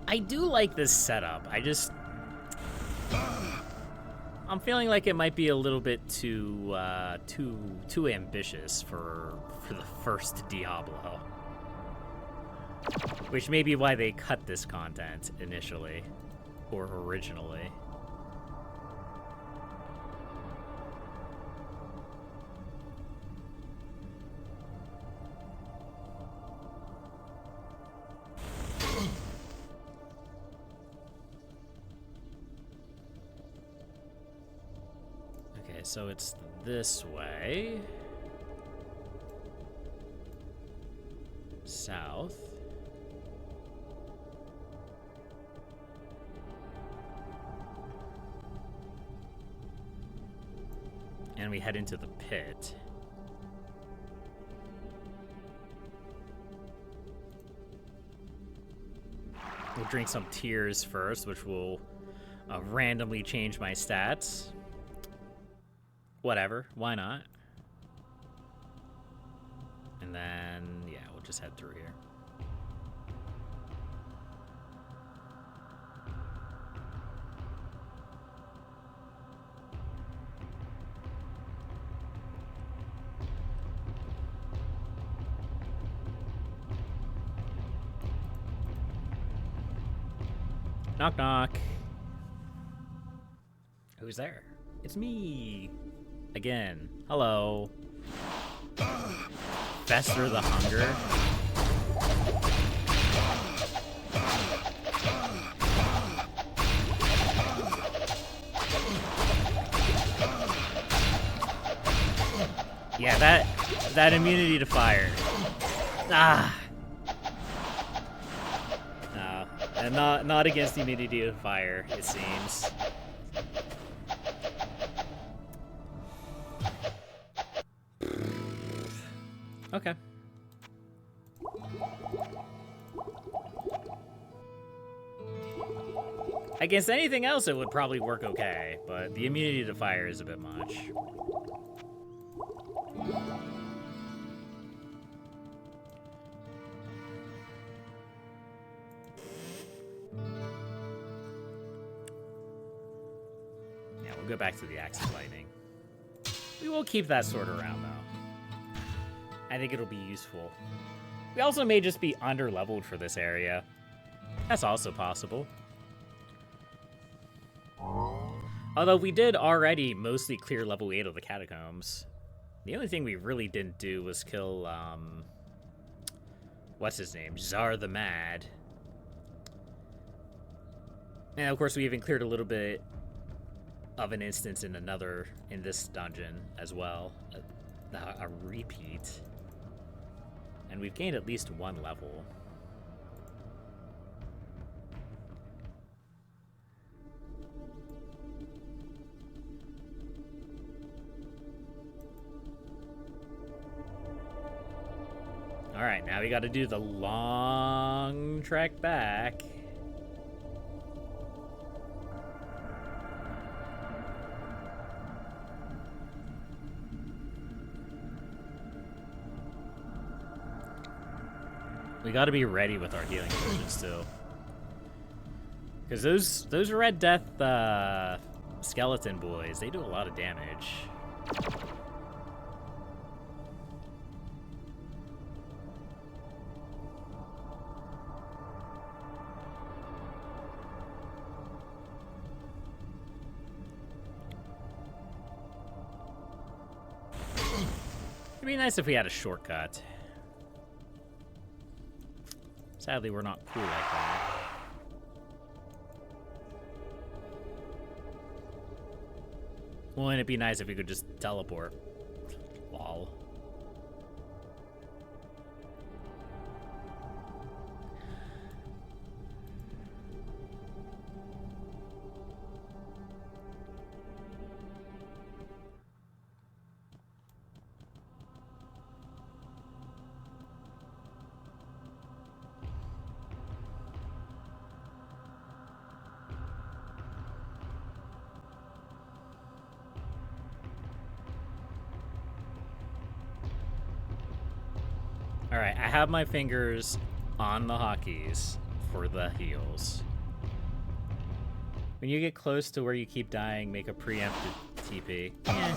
I do like this setup. I'm feeling like it might be a little bit too ambitious for the first Diablo. Which may be why they cut this content initially, or originally. So it's this way. South. And we head into the pit. We'll drink some tears first, which will randomly change my stats. Whatever, why not? And then, yeah, we'll just head through here. Knock knock. Who's there? It's me. Again. Hello. Fester the hunger. Yeah, that immunity to fire. No, and not against immunity to fire, it seems. Okay. Against anything else, it would probably work okay, but the immunity to fire is a bit much. Yeah, we'll go back to the Axe of Lightning. We will keep that sword around, though. I think it'll be useful. We also may just be under-leveled for this area. That's also possible. Although we did already mostly clear level 8 of the catacombs. The only thing we really didn't do was kill, what's his name? Czar the Mad. And of course we even cleared a little bit of an instance in this dungeon as well. A repeat. And we've gained at least one level. Alright, now we gotta do the long trek back. We gotta be ready with our healing potions too. Because those Red Death skeleton boys, they do a lot of damage. It'd be nice if we had a shortcut. Sadly, we're not cool like that. Wouldn't it be nice if we could just teleport? Lol. Alright, I have my fingers on the hotkeys for the heals. When you get close to where you keep dying, make a preemptive TP. Yeah.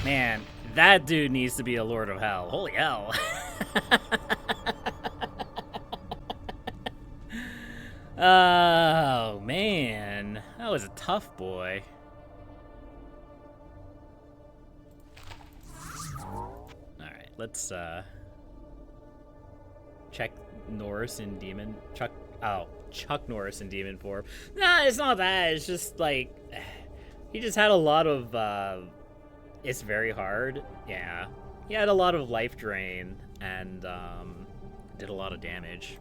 Man, that dude needs to be a Lord of Hell. Holy hell. Oh, man. That was a tough boy. Alright, let's, check Norris in Demon... Chuck Norris in Demon form. Nah, it's not that. It's just, like... He just had a lot of, it's very hard. Yeah. He had a lot of life drain and did a lot of damage.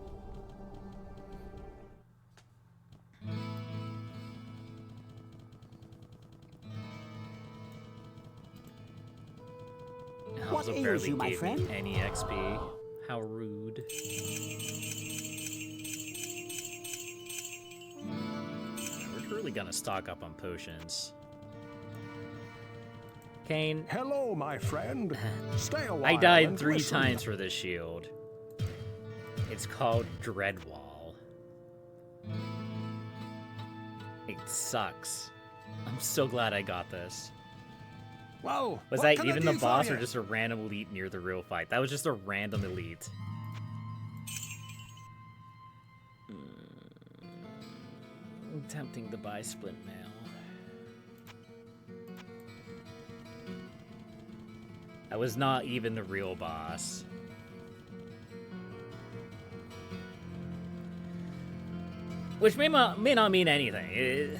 What Also ails barely you, my gave friend? me any XP. How rude. We're really gonna stock up on potions. Kane, Hello, my friend. Stay a while. I died and 3 listen. times for this shield. It's called Dreadwall. It sucks. I'm so glad I got this. Well, Was what that can I even the do for boss you? or just a random elite near the real fight? That was just a random elite. Tempting to buy Splint Mail. That was not even the real boss. Which may not mean anything.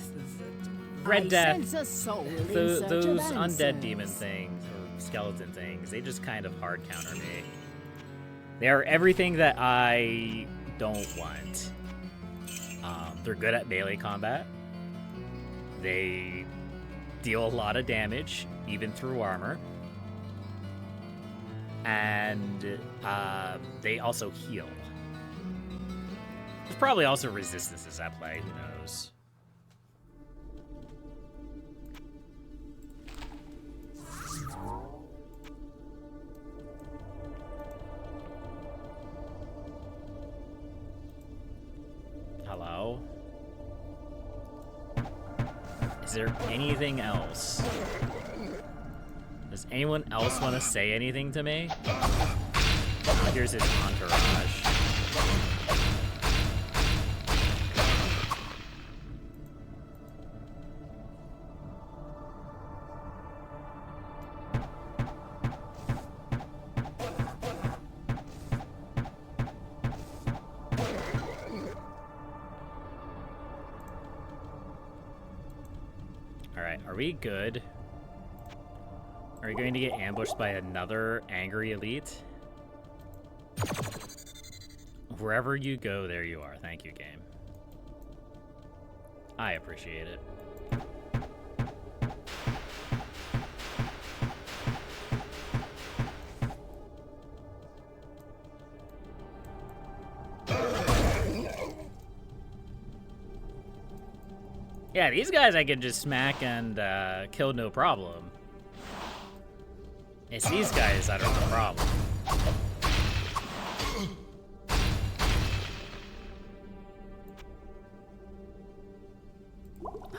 Red I Death, sense a soul in those search of undead demon answers. things, or skeleton things, they just kind of hard counter me. They are everything that I don't want. They're good at melee combat. They deal a lot of damage, even through armor. And they also heal. There's probably also resistances at play, who knows? Hello? Is there anything else? Does anyone else want to say anything to me? Oh, here's his entourage. Are we good? Are we going to get ambushed by another angry elite? Wherever you go, there you are. Thank you, game. I appreciate it. Yeah, these guys I can just smack and kill no problem. It's these guys that are the problem.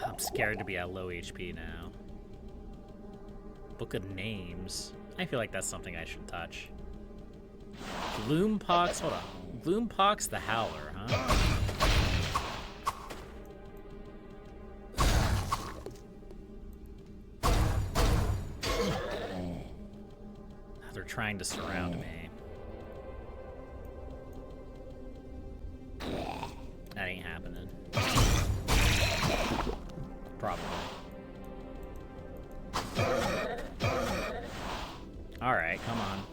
I'm scared to be at low HP now. Book of Names. I feel like that's something I should touch. Gloompox, hold on. Gloompox the Howler, huh? They're trying to surround me. That ain't happening. Probably. Alright, come on.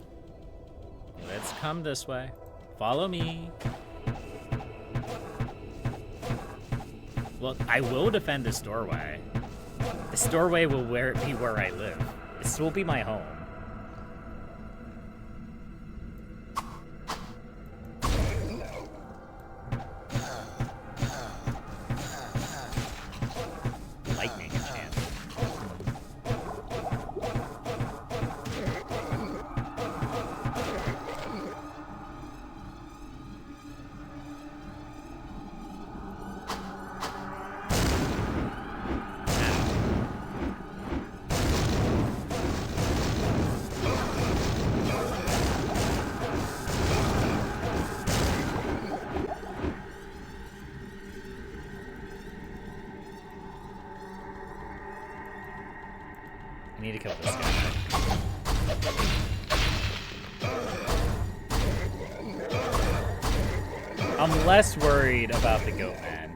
Let's come this way. Follow me. Look, I will defend this doorway. This doorway will be where I live. This will be my home. Lightning enchant. I need to kill this guy. I'm less worried about the goat man.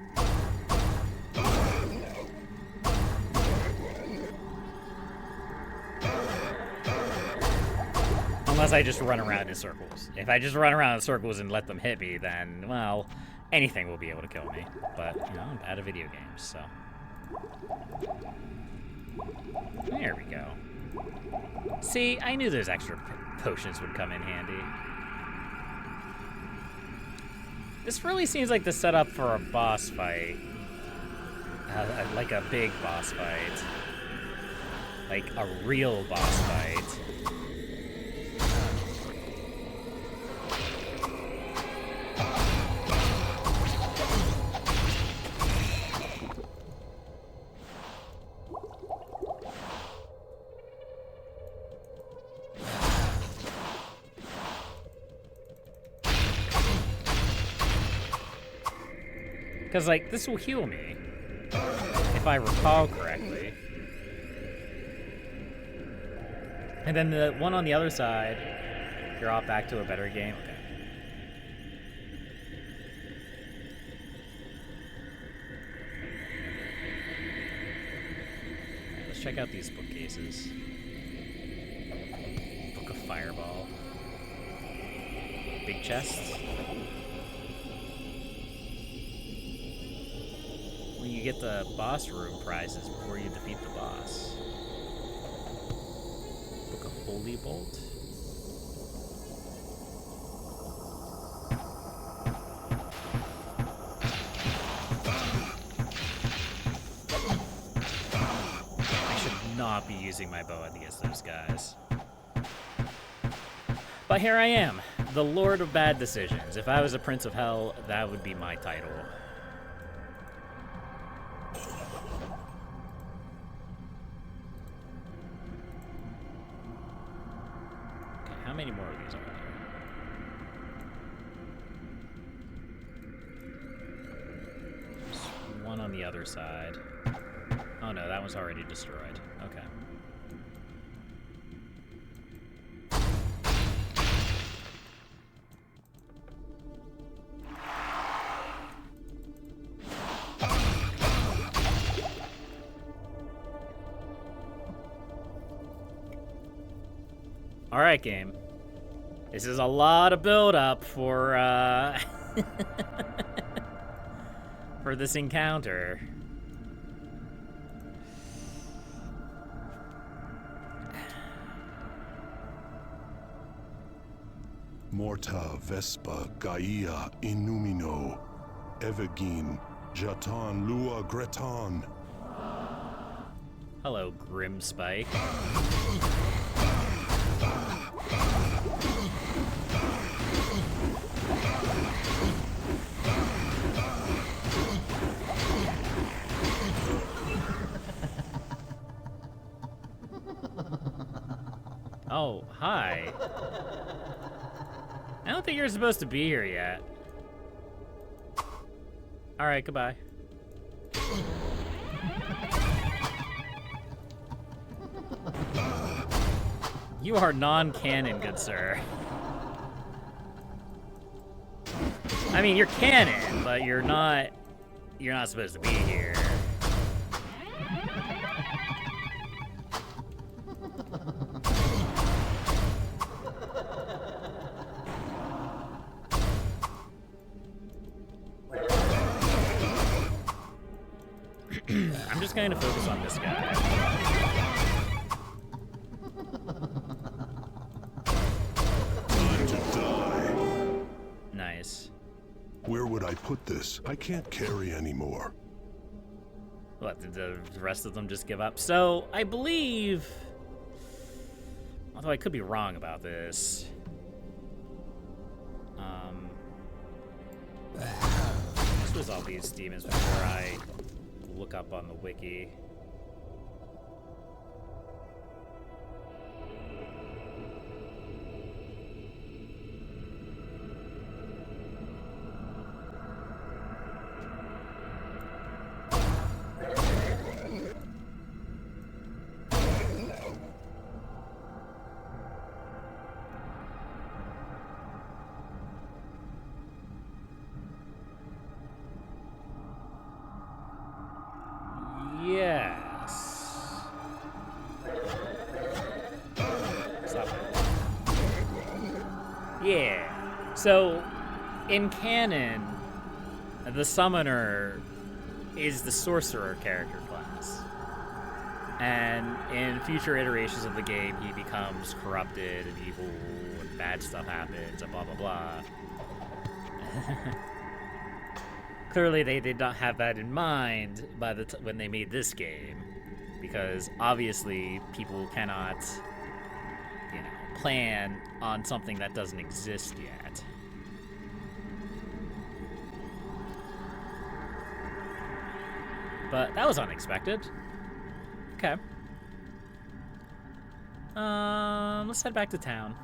Unless I just run around in circles. If I just run around in circles and let them hit me, then, well, anything will be able to kill me. But, you know, I'm bad at video games, so. There we go. See, I knew those extra potions would come in handy. This really seems like the setup for a boss fight. Like a big boss fight. Like a real boss fight. Because, like, this will heal me, if I recall correctly. And then the one on the other side, you're off back to a better game. Okay. Alright, let's check out these bookcases. Book of Fireball. Big chests. You get the boss room prizes before you defeat the boss. Book of Holy Bolt. I should not be using my bow against those guys. But here I am, the Lord of Bad Decisions. If I was a Prince of Hell, that would be my title. How many more of these are there? There's one on the other side. Oh no, that one's already destroyed. Okay. Alright, game. This is a lot of build-up for, for this encounter. Morta Vespa Gaia Inumino Evagin Jatan Lua Gretan. Hello, Grim Spike. Oh, hi. I don't think you're supposed to be here yet. Alright, goodbye. You are non-canon, good sir. I mean, you're canon, but you're not supposed to be here. I'm just going to focus on this guy. Time to die. Nice. Where would I put this? I can't carry anymore. What, did the rest of them just give up? So, I believe... Although I could be wrong about this. Let's resolve these demons before I look up on the wiki. Yes. Stop it. Yeah. So, in canon, the summoner is the sorcerer character class. And in future iterations of the game, he becomes corrupted and evil and bad stuff happens and blah blah blah. Clearly, they did not have that in mind by when they made this game, because obviously people cannot, plan on something that doesn't exist yet. But that was unexpected. Okay. Let's head back to town.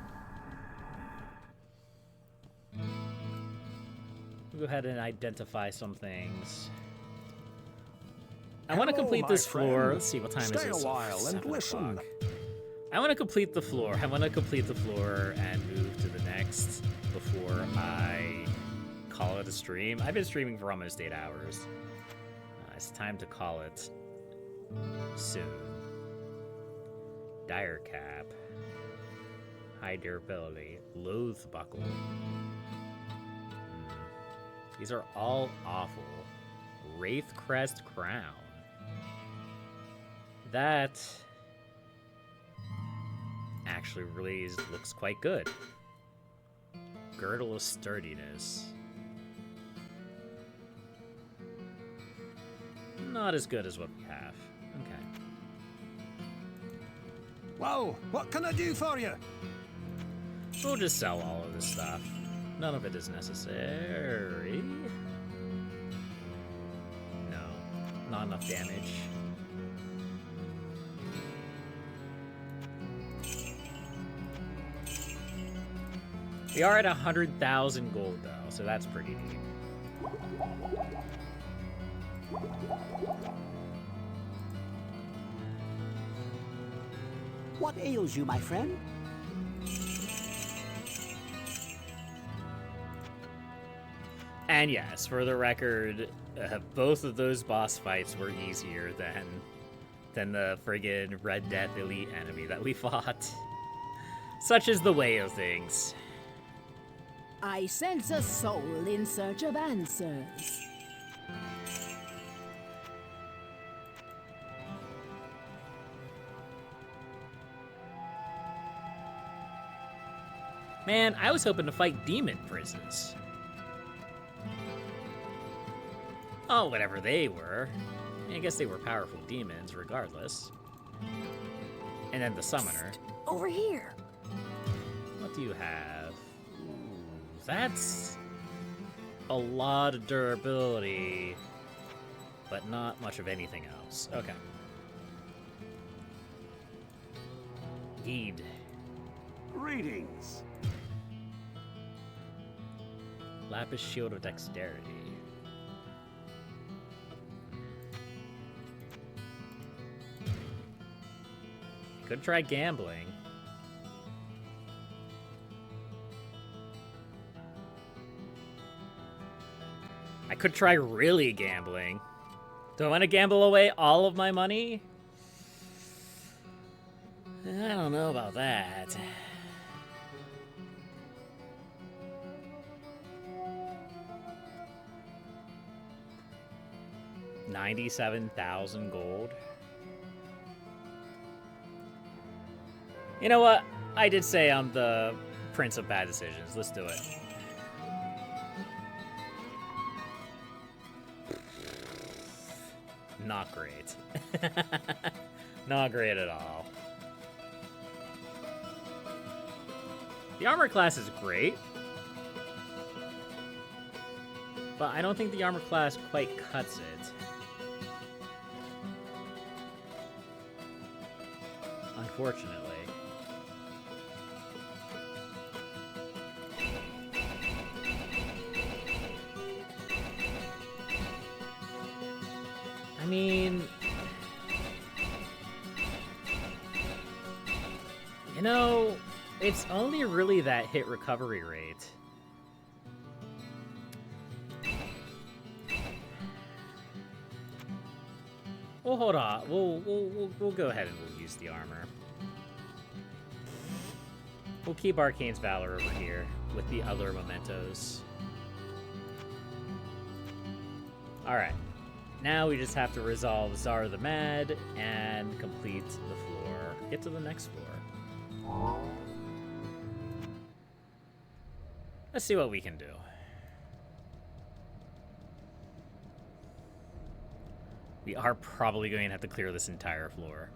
We'll go ahead and identify some things. I want to complete this floor. Let's see, what time is it? Stay a while and listen. I want to complete the floor. I want to complete the floor and move to the next before I call it a stream. I've been streaming for almost 8 hours. It's time to call it soon. Dire cap. High durability. Loath buckle. These are all awful. Wraith Crest Crown. That actually really looks quite good. Girdle of Sturdiness. Not as good as what we have. Okay. Whoa, what can I do for you? We'll just sell all of this stuff. None of it is necessary. No, not enough damage. We are at 100,000 gold though, so that's pretty neat. What ails you, my friend? And yes, for the record, both of those boss fights were easier than the friggin' Red Death Elite enemy that we fought. Such is the way of things. I sense a soul in search of answers. Man, I was hoping to fight demon prisons. Oh, whatever they were. I guess they were powerful demons, regardless. And then the summoner. Over here. What do you have? Ooh, that's a lot of durability, but not much of anything else. Okay. Heed. Greetings. Lapis Shield of Dexterity. Could try gambling. I could try really gambling. Do I want to gamble away all of my money? I don't know about that. $97,000 gold. You know what? I did say I'm the prince of bad decisions. Let's do it. Not great. Not great at all. The armor class is great, but I don't think the armor class quite cuts it. Unfortunately. I mean, you know, it's only really that hit recovery rate. We'll hold on. We'll go ahead and we'll use the armor. We'll keep Arcane's Valor over here with the other mementos. All right. Now we just have to resolve Zara the Mad and complete the floor. Get to the next floor. Let's see what we can do. We are probably going to have to clear this entire floor.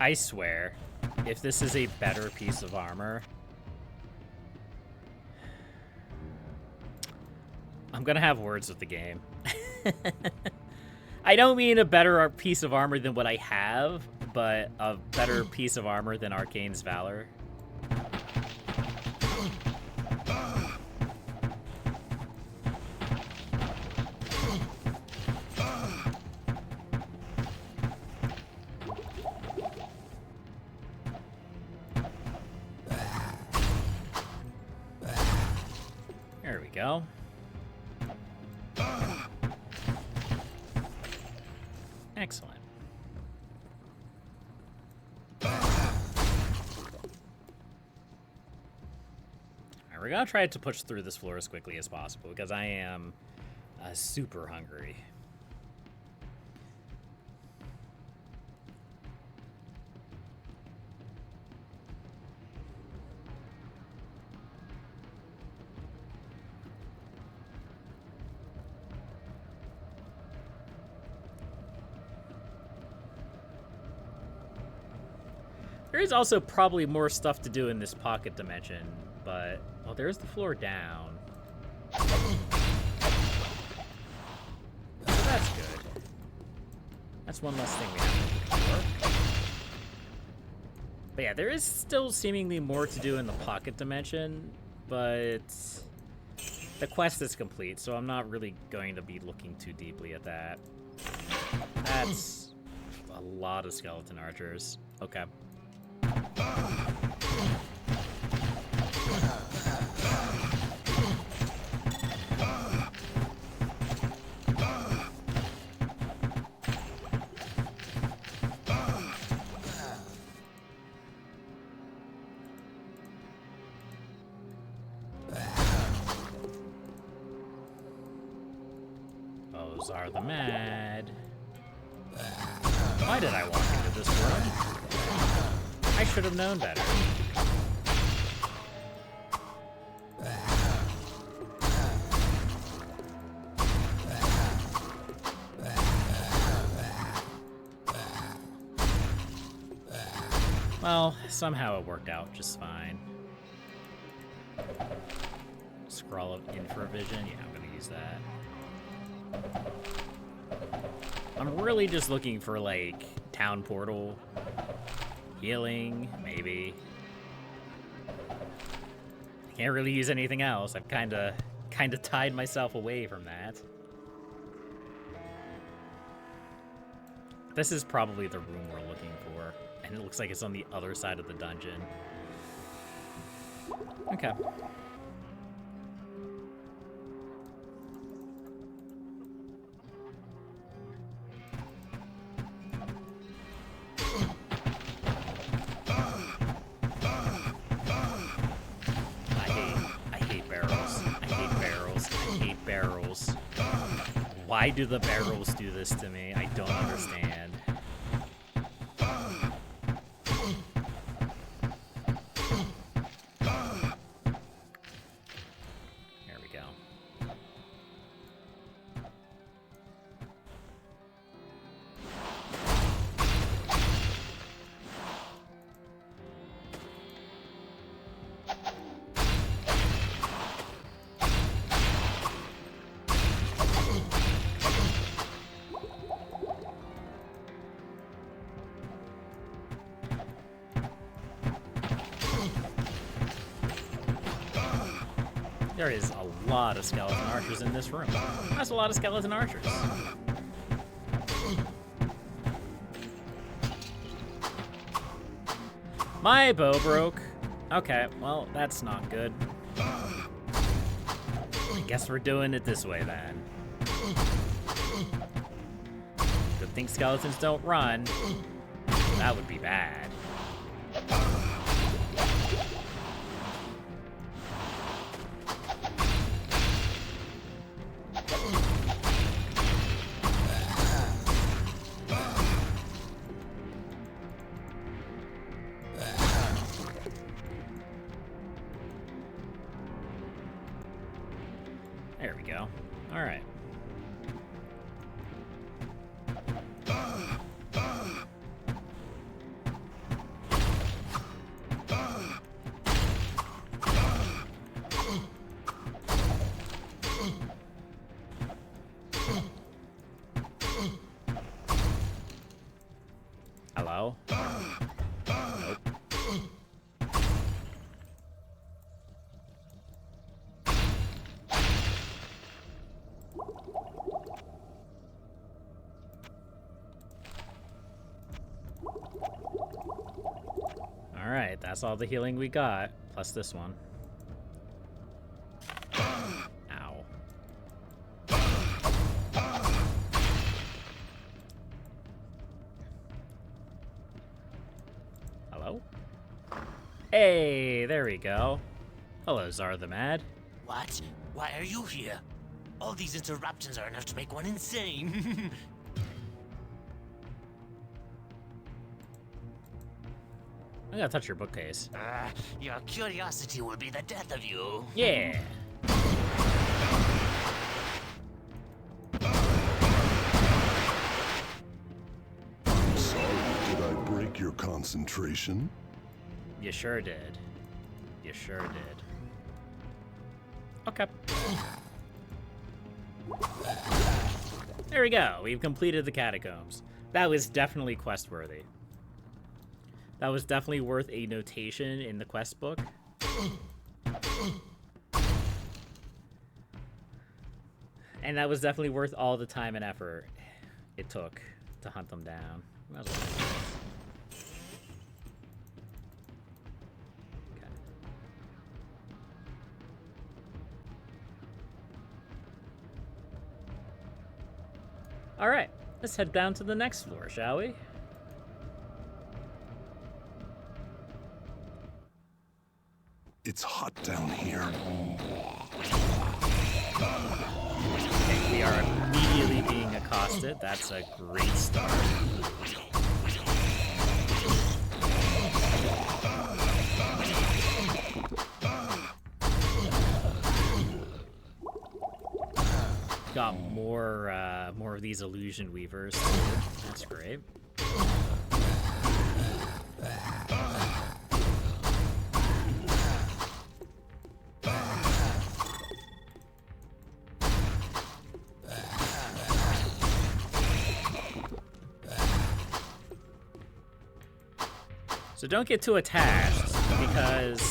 I swear, if this is a better piece of armor, I'm gonna have words with the game. I don't mean a better piece of armor than what I have, but a better piece of armor than Arcane's Valor. There we go. Excellent. Alright, we're gonna try to push through this floor as quickly as possible because I am super hungry. There is also probably more stuff to do in this pocket dimension, but... well, there's the floor down. So that's good. That's one less thing we have to do for. But yeah, there is still seemingly more to do in the pocket dimension, but... the quest is complete, so I'm not really going to be looking too deeply at that. That's a lot of skeleton archers. Okay. Those are the mad. Why did I walk into this room? I should have known better. Well, somehow it worked out just fine. Scroll of infravision. Yeah, I'm gonna use that. I'm really just looking for, like, town portal, healing, maybe. I can't really use anything else. I've kind of tied myself away from that. This is probably the room we're looking for, and it looks like it's on the other side of the dungeon. Okay. Why do the barrels do this to me? I don't understand. There we go. There is a lot of skeleton archers in this room. That's a lot of skeleton archers. My bow broke. Okay, well, that's not good. I guess we're doing it this way, then. Good thing skeletons don't run. That would be bad. There we go. All right. Hello? Nope. Alright, that's all the healing we got, plus this one. Ow. Hello? Hey, there we go. Hello, Zar the Mad. What? Why are you here? All these interruptions are enough to make one insane. I gotta touch your bookcase. Your curiosity will be the death of you. Yeah. Sorry, did I break your concentration? You sure did. You sure did. Okay. There we go. We've completed the catacombs. That was definitely quest-worthy. That was definitely worth a notation in the quest book. And that was definitely worth all the time and effort it took to hunt them down. That was All right, let's head down to the next floor, shall we? It's hot down here. Okay, we are immediately being accosted. That's a great start. Got more of these illusion weavers. That's great. So don't get too attached, because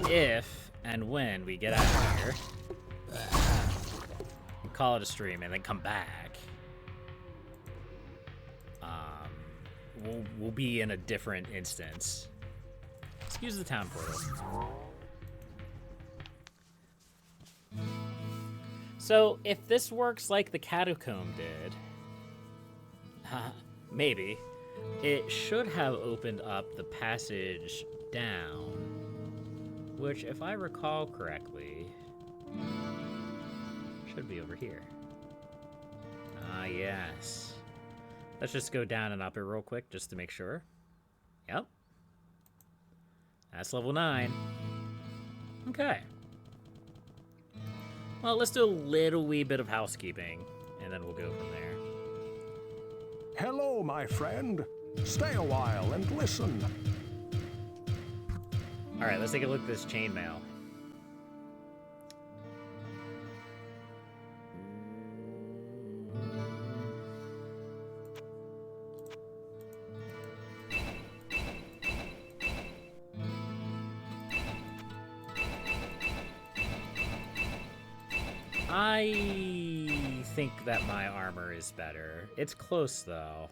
if and when we get out of here, and call it a stream and then come back, we'll be in a different instance. Excuse the town portal. So if this works like the catacomb did, maybe. It should have opened up the passage down, which, if I recall correctly, should be over here. Ah, yes. Let's just go down and up it real quick, just to make sure. Yep. That's level 9. Okay. Well, let's do a little wee bit of housekeeping, and then we'll go from there. Hello, my friend. Stay a while and listen. All right, let's take a look at this chainmail. I think that my armor is better. It's close, though.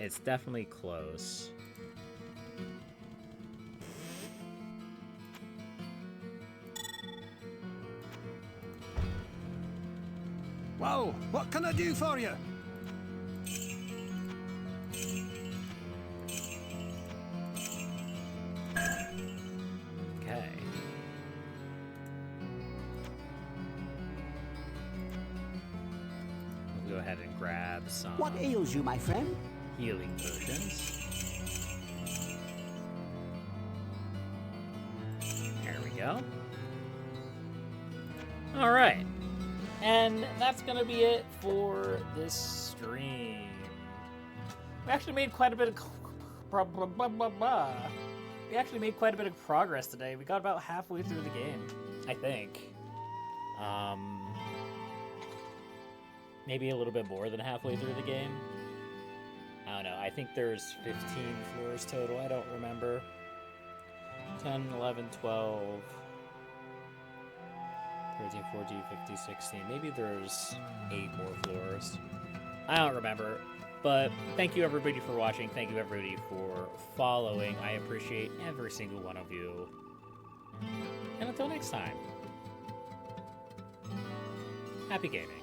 It's definitely close. Well, what can I do for you? Okay. We'll go ahead and grab some What ails you, my friend? healing potions. There we go. All right. And that's going to be it for this stream. We actually made quite a bit of we actually made quite a bit of progress today. We got about halfway through the game, I think. Maybe a little bit more than halfway through the game. I don't know. I think there's 15 floors total. I don't remember. 10, 11, 12, 13, 14, 15, 16. Maybe there's 8 more floors. I don't remember. But thank you, everybody, for watching. Thank you, everybody, for following. I appreciate every single one of you. And until next time, happy gaming.